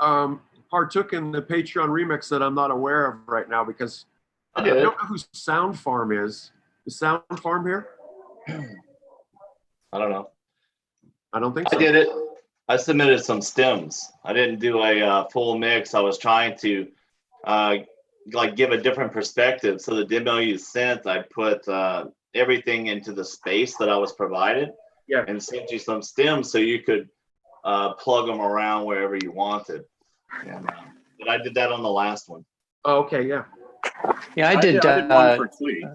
partook in the Patreon remix that I'm not aware of right now? Because I don't know who Sound Farm is. Is Sound Farm here? I don't know. I don't think so. I did it. I submitted some stems. I didn't do a full mix. I was trying to like give a different perspective. So the demo you sent, I put everything into the space that I was provided. Yeah. And sent you some stems so you could plug them around wherever you wanted. Yeah. But I did that on the last one. Oh, okay, yeah. Yeah, I did one for Clee,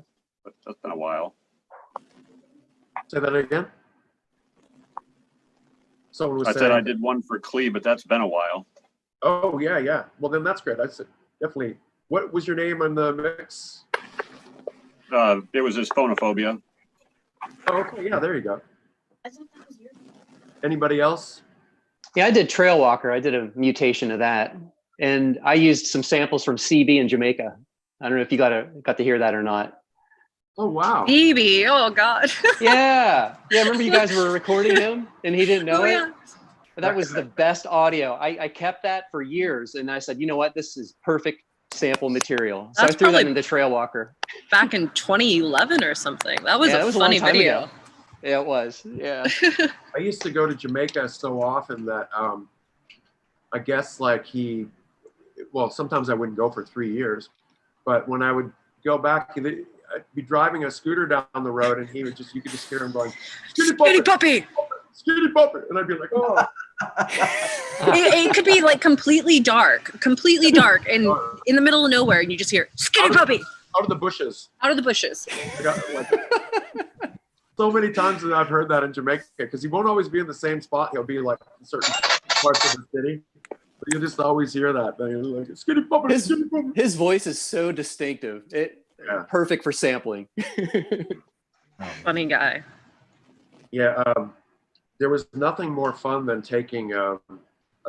but that's been a while. Say that again. Someone was I saying, said I did one for Clee, but that's been a while. Oh yeah. Well, then that's great. That's definitely. What was your name on the mix? It was just Phonophobia. Oh, okay, yeah, there you go. Anybody else? Yeah, I did Trail Walker. I did a mutation of that, and I used some samples from CB in Jamaica. I don't know if you got to hear that or not. Oh wow. Phoebe, oh God. Yeah. Remember you guys were recording him and he didn't know it? Yeah. But that was the best audio. I kept that for years, and I said, you know what, this is perfect sample material. So That's I threw that probably into Trail Walker. Back in 2011 or something. That was a funny long time video. ago. Yeah, it was. Yeah. I used to go to Jamaica so often that I guess like sometimes I wouldn't go for 3 years, but when I would go back, I'd be driving a scooter down the road and he would you could just hear him going, Skinny puppy! Skinny puppy! And I'd be like, oh. It could be like completely dark and in the middle of nowhere, and you just hear skinny puppy out of the bushes. Out of the bushes. I got, so many times that I've heard that in Jamaica, because he won't always be in the same spot. He'll be like in certain parts of the city. But you just always hear that. Like, skinny puppy, skinny puppy. His voice is so distinctive. Perfect for sampling. Funny guy. Yeah, there was nothing more fun than taking a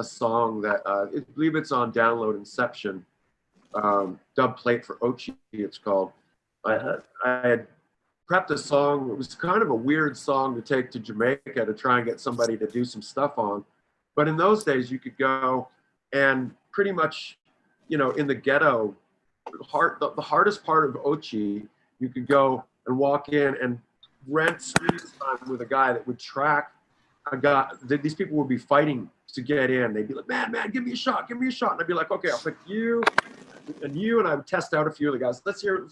song that I believe it's on Download Inception, dub plate for Ochi, it's called. I had prepped a song. It was kind of a weird song to take to Jamaica to try and get somebody to do some stuff on. But in those days, you could go and pretty much, in the ghetto, the hardest part of Ochi, you could go and walk in and rent screen time with a guy that would track a guy. These people would be fighting to get in. They'd be like, man, give me a shot. And I'd be like, okay, I'll pick you, and I would test out a few of the guys. Let's hear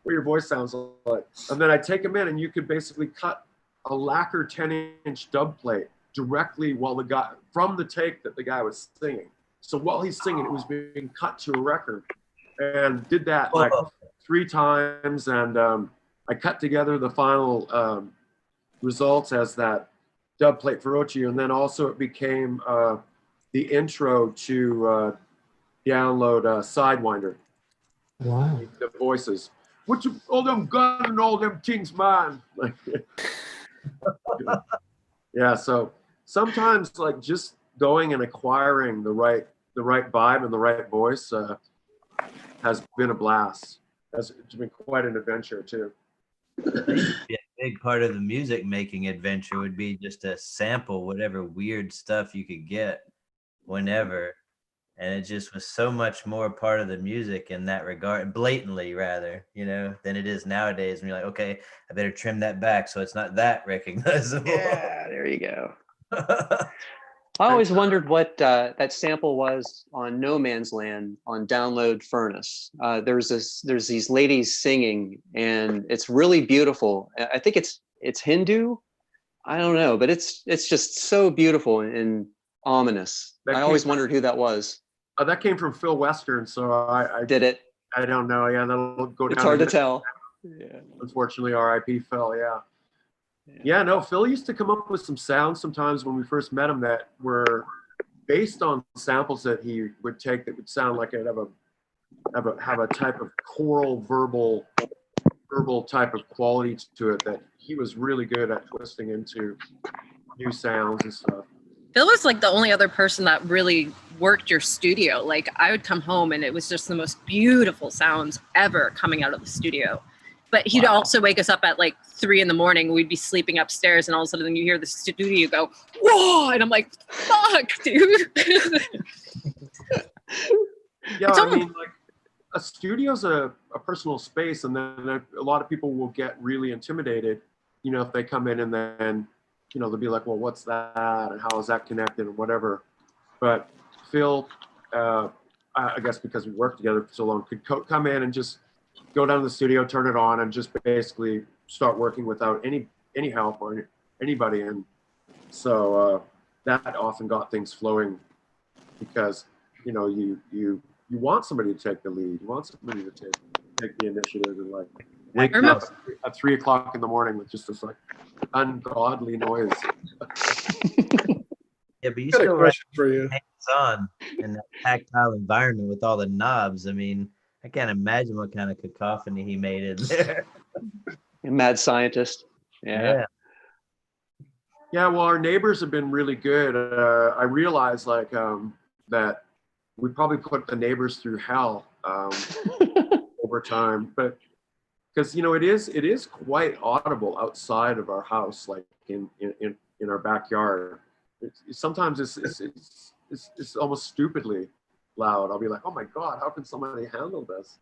what your voice sounds like. And then I'd take them in, and you could basically cut a lacquer 10-inch dub plate directly from the take that the guy was singing. So while he's singing, it was being cut to a record. And did that like 3 times, and I cut together the final results as that dub plate for Ochi, and then also it became the intro to download Sidewinder. Wow. The voices. What you all them gun and all them things, man? Like, yeah. So sometimes like just going and acquiring the right vibe and the right voice has been a blast. It's been quite an adventure too. Yeah, a big part of the music making adventure would be just to sample whatever weird stuff you could get whenever. And it just was so much more part of the music in that regard, blatantly rather, than it is nowadays. And you're like, okay, I better trim that back so it's not that recognizable. Yeah, there you go. I always wondered what that sample was on No Man's Land on Download Furnace. There's these ladies singing, and it's really beautiful. I think it's Hindu. I don't know, but it's just so beautiful and ominous. I always wondered who that was. That came from Phil Western, so I did it. I don't know. Yeah, that'll go down. It's hard to tell. Yeah. Unfortunately, R.I.P. Phil. Yeah. Yeah, no, Phil used to come up with some sounds sometimes when we first met him that were based on samples that he would take that would sound like it have a type of choral verbal type of quality to it that he was really good at twisting into new sounds and stuff. Phil was like the only other person that really worked your studio. Like I would come home and it was just the most beautiful sounds ever coming out of the studio. But he'd also wake us up at like 3 a.m. We'd be sleeping upstairs and all of a sudden you hear the studio go, whoa! And I'm like, fuck, dude. Yeah, I mean, like a studio's a personal space, and then a lot of people will get really intimidated, you know, if they come in and then, you know, they'll be like, well, what's that? And how is that connected and whatever. But Phil, I guess because we worked together for so long, could come in and just go down to the studio, turn it on, and just basically start working without any help or anybody. And so that often got things flowing because, you know, you want somebody to take the lead. You want somebody to take the initiative and like wake up at 3 o'clock in the morning with just this like ungodly noise. Yeah, but you still write hands-on in that tactile environment with all the knobs. I mean, I can't imagine what kind of cacophony he made in there. Mad scientist. Yeah. Yeah, well, our neighbors have been really good. I realized like that we probably put the neighbors through hell over time, but because you know it is quite audible outside of our house, like in our backyard. Sometimes it's almost stupidly loud. I'll be like, oh my god, how can somebody handle this?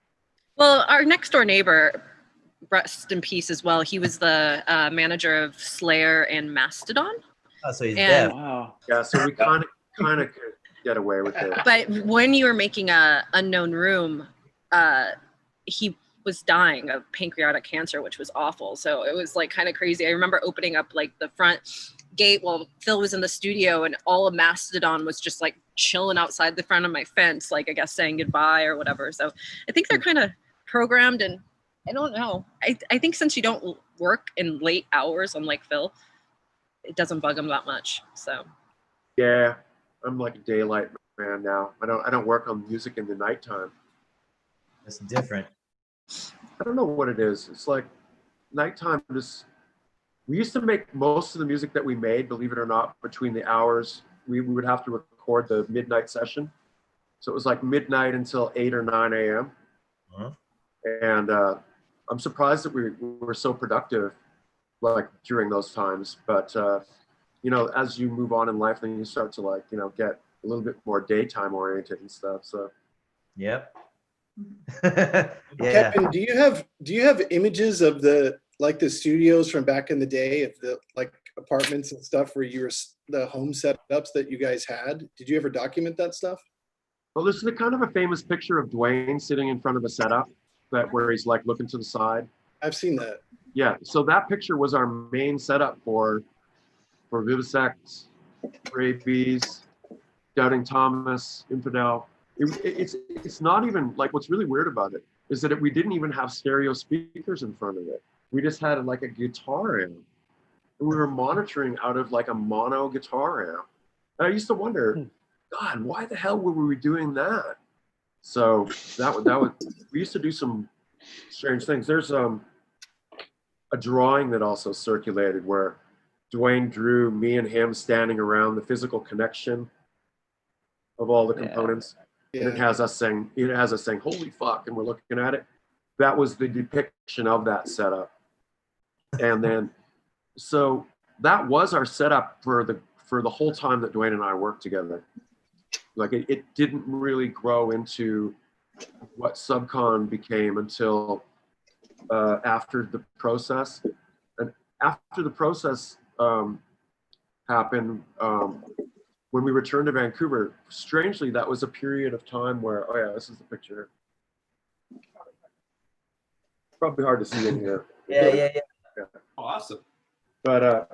Well, our next door neighbor, rest in peace as well. He was the manager of Slayer and Mastodon. Oh, so he's dead. Wow. Yeah, so we kind of could get away with it. But when you were making a Unknown Room, he was dying of pancreatic cancer, which was awful. So it was like kind of crazy. I remember opening up like the front gate while Phil was in the studio, and all of Mastodon was just like chilling outside the front of my fence, like I guess saying goodbye or whatever. So I think they're kind of programmed, and I don't know. I think since you don't work in late hours unlike Phil, it doesn't bug them that much. So yeah, I'm like a daylight man now. I don't work on music in the nighttime. That's different. I don't know what it is. It's like nighttime just. We used to make most of the music that we made, believe it or not, between the hours. We would have to record the midnight session. So it was like midnight until 8 or 9 a.m. Uh-huh. And I'm surprised that we were so productive like during those times. But, you know, as you move on in life, then you start to like, you know, get a little bit more daytime oriented and stuff. So. Yep. Kevin, do you have images of the studios from back in the day, of the like apartments and stuff where you were the home setups that you guys had? Did you ever document that stuff? Well, this is a kind of a famous picture of Dwayne sitting in front of a setup where he's like looking to the side. I've seen that. Yeah, so that picture was our main setup for Vivisect, for ABs, Doubting Thomas, Infidel. It's not even like, what's really weird about it is that we didn't even have stereo speakers in front of it. We just had like a guitar amp. And we were monitoring out of like a mono guitar amp. And I used to wonder, God, why the hell were we doing that? So that was we used to do some strange things. There's a drawing that also circulated where Dwayne drew me and him standing around the physical connection of all the components. Yeah. And it has us saying, holy fuck, and we're looking at it. That was the depiction of that setup. And then, so that was our setup for the whole time that Dwayne and I worked together. Like it didn't really grow into what Subcon became until after the process. And after the process happened, when we returned to Vancouver, strangely, that was a period of time where, oh yeah, this is the picture. Probably hard to see in here. Yeah. Awesome. But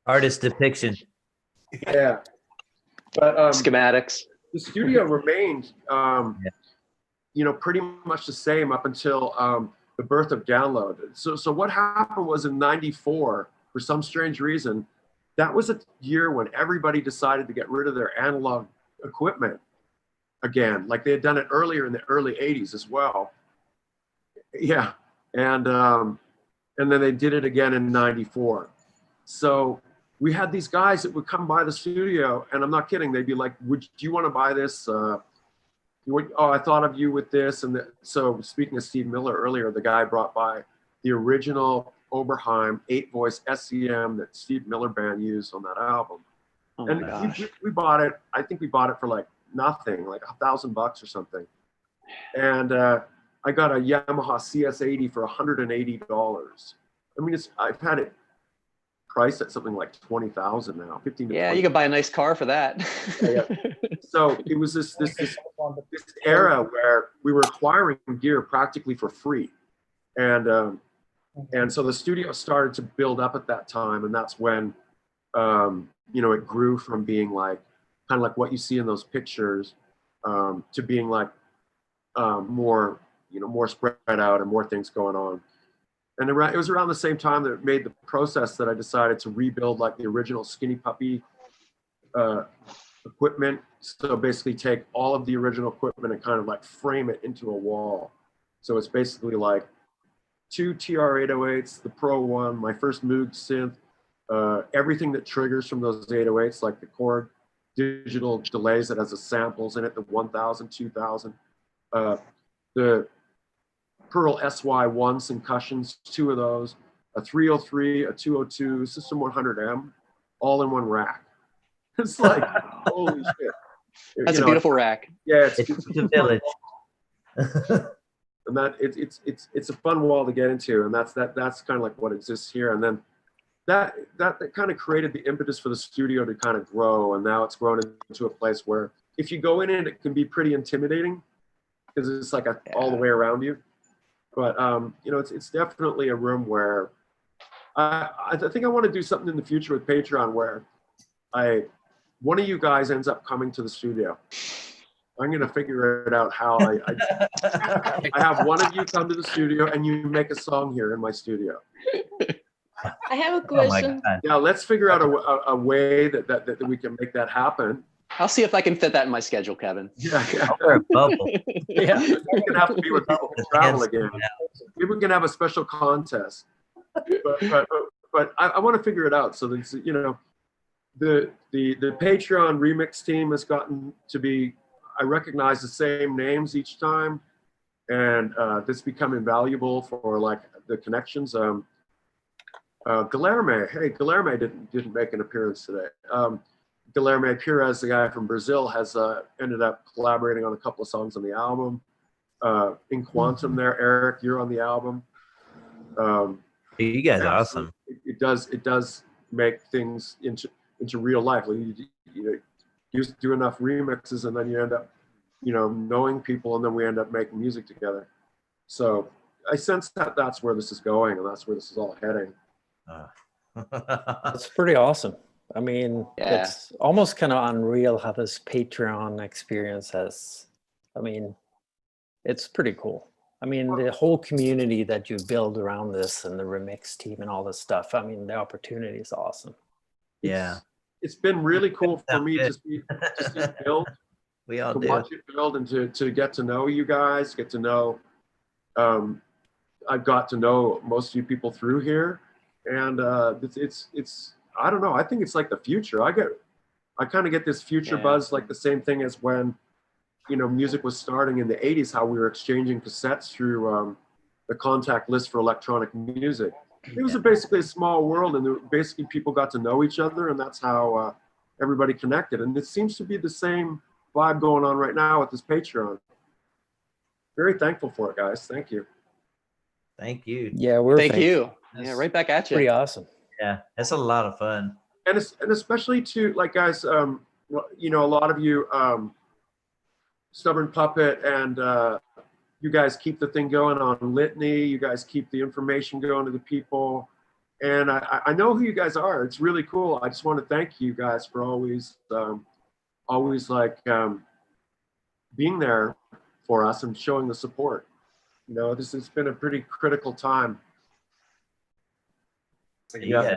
artist depiction. Yeah. But schematics. The studio remained, you know, pretty much the same up until the birth of download. So what happened was in '94, for some strange reason, that was a year when everybody decided to get rid of their analog equipment again, like they had done it earlier in the early '80s as well. Yeah, and then they did it again in '94. So we had these guys that would come by the studio, and I'm not kidding. They'd be like, do you want to buy this? Oh, I thought of you with this. And so speaking of Steve Miller earlier, the guy brought by the original Oberheim 8-voice SEM that Steve Miller Band used on that album. Oh and we bought it. I think we bought it for like nothing, like $1,000 or something. And I got a Yamaha CS80 for $180. I mean, I've had it priced at something like 20,000 now, 15 to Yeah, 20. you could buy a nice car for that. Yeah. So it was this era where we were acquiring gear practically for free, and so the studio started to build up at that time, and that's when it grew from being like kind of like what you see in those pictures to being like more spread out and more things going on. And it was around the same time that it made the process that I decided to rebuild like the original Skinny Puppy equipment. So basically take all of the original equipment and kind of like frame it into a wall. So it's basically like 2 TR-808s, the Pro One, my first Moog synth, everything that triggers from those 808s, like the Korg digital delays that has the samples in it, the 1000, 2000, the Pearl SY1 Syncussions, 2 of those, a 303, a 202, System 100M, all in one rack. It's like, holy shit. That's a beautiful rack. Yeah, It's a village. And that it's a fun wall to get into, and that's kind of like what exists here. And then that kind of created the impetus for the studio to kind of grow, and now it's grown into a place where if you go in it can be pretty intimidating because it's like all the way around you. But it's definitely a room where I think I want to do something in the future with Patreon where one of you guys ends up coming to the studio. I'm gonna figure it out how I have one of you come to the studio and you make a song here in my studio. I have a question. Yeah, let's figure out a way that we can make that happen. I'll see if I can fit that in my schedule, Kevin. Yeah. Or a bubble. Yeah, it's gonna have to be where people can travel again. Maybe we can have a special contest. But I want to figure it out so that the Patreon remix team has gotten to be, I recognize the same names each time, and that's become invaluable for like the connections. Guilherme, hey, Guilherme didn't make an appearance today. Guilherme Pires, the guy from Brazil, has ended up collaborating on a couple of songs on the album. In Quantum there, Eric, you're on the album. You guys are awesome. It does make things into real life. You do enough remixes and then you end up, knowing people, and then we end up making music together. So I sense that that's where this is going, and that's where this is all heading. That's pretty awesome. I mean, it's almost kind of unreal how this Patreon experience has. I mean, it's pretty cool. I mean, the whole community that you build around this and the remix team and all this stuff. I mean, the opportunity is awesome. Yeah. It's been really cool for me to see build. We all to do. watch it build and to get to know you guys, get to know. I've got to know most of you people through here, and it's I don't know. I think it's like the future. I kind of get this future buzz, like the same thing as when, music was starting in the '80s. How we were exchanging cassettes through the contact list for electronic music. It was basically a small world, and basically people got to know each other, and that's how everybody connected. And it seems to be the same vibe going on right now with this Patreon. Very thankful for it, guys. Thank you. Thank you. Yeah, we're Thank you. Yeah, right back at you. Pretty awesome. Yeah, it's a lot of fun. And especially to like guys, a lot of you, Stubborn Puppet, and you guys keep the thing going on Litany. You guys keep the information going to the people, and I know who you guys are. It's really cool. I just want to thank you guys for always like being there for us and showing the support. You know, it's been a pretty critical time. Yeah.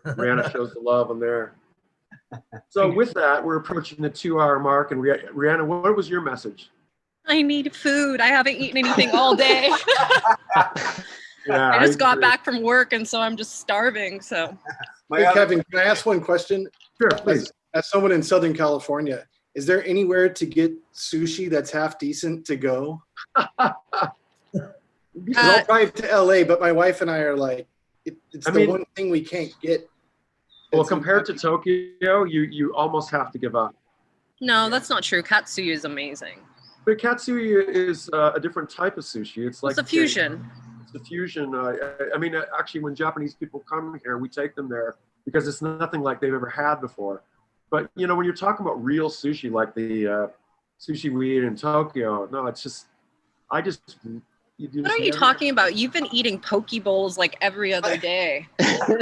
Rihanna shows the love on there. So with that, we're approaching the 2-hour mark. And Rihanna, what was your message? I need food. I haven't eaten anything all day. Yeah, I just got agree. back from work, and so I'm just starving. So, Hey, Kevin, can I ask one question? Sure, please. As someone in Southern California, is there anywhere to get sushi that's half decent to go? Because I'll drive to LA, but my wife and I are like, it's the one thing we can't get. Well, compared to Tokyo, you almost have to give up. no, that's not true. Katsuya is amazing. But katsuya is a different type of sushi. It's like It's a fusion. It's a fusion. I mean, actually, when Japanese people come here, we take them there because it's nothing like they've ever had before. But you know, when you're talking about real sushi, like the sushi we eat in Tokyo, no, it's just, What are you talking about? You've been eating poke bowls like every other day. I'm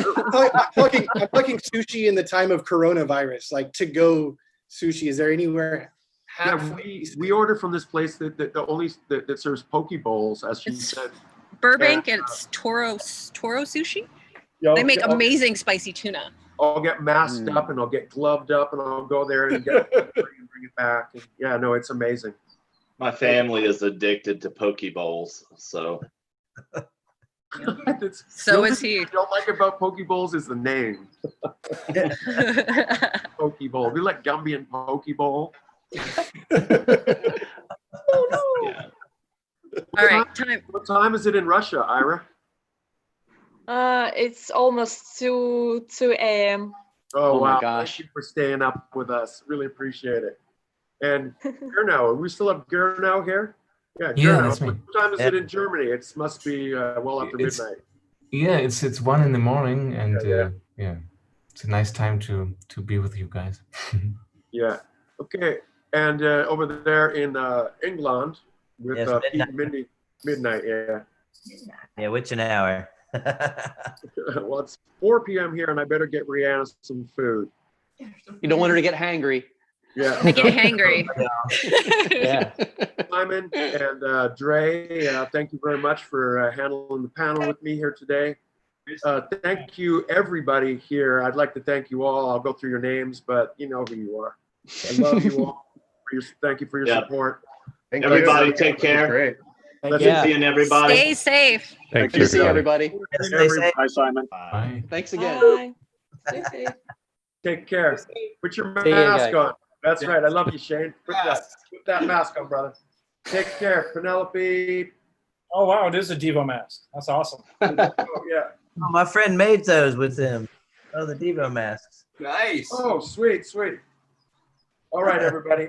talking sushi in the time of coronavirus, like to go sushi. Is there anywhere? Yeah, we order from this place that serves poke bowls, as she said. Burbank, and it's Toro Sushi. They make amazing spicy tuna. I'll get masked up and I'll get gloved up and I'll go there and get and bring it back. And yeah, no, it's amazing. My family is addicted to poke bowls, so. So is he. What I don't like about poke bowls is the name. Poke bowl. We like Gumby and poke bowl. Oh no! Yeah. All right, time. What time is it in Russia, Ira? It's almost 2 a.m. Oh, my wow! gosh. Thank you for staying up with us. Really appreciate it. And Gernau, we still have Gernau here? Yeah, Yeah, Gernau. that's me. What time is it in Germany? It must be well after midnight. Yeah, it's 1 in the morning, and yeah, it's a nice time to be with you guys. Yeah. Okay. And over there in England with Yes, Pete and Mindy, midnight. Yeah. Yeah, which an hour. Well, it's 4 p.m. here, and I better get Rihanna some food. You don't want her to get hangry. Yeah. I get hangry. Yeah. Simon and Dre, thank you very much for handling the panel with me here today. Thank you, everybody here. I'd like to thank you all. I'll go through your names, but you know who you are. I love you all. Thank you for your support. Thank Everybody, you. take care. Great. Good seeing everybody. Stay safe. Thanks, Good to see everybody. Stay safe. Hi, Simon. Bye. Thanks again. Bye. Stay safe. Take care. Put your See you mask guys. on. That's right. I love you, Shane. Put that mask on, brother. Take care. Penelope. Oh, wow. It is a Devo mask. That's awesome. Oh, yeah. Oh, my friend made those with him. Oh, the Devo masks. Nice. Oh, sweet, sweet. All right, everybody.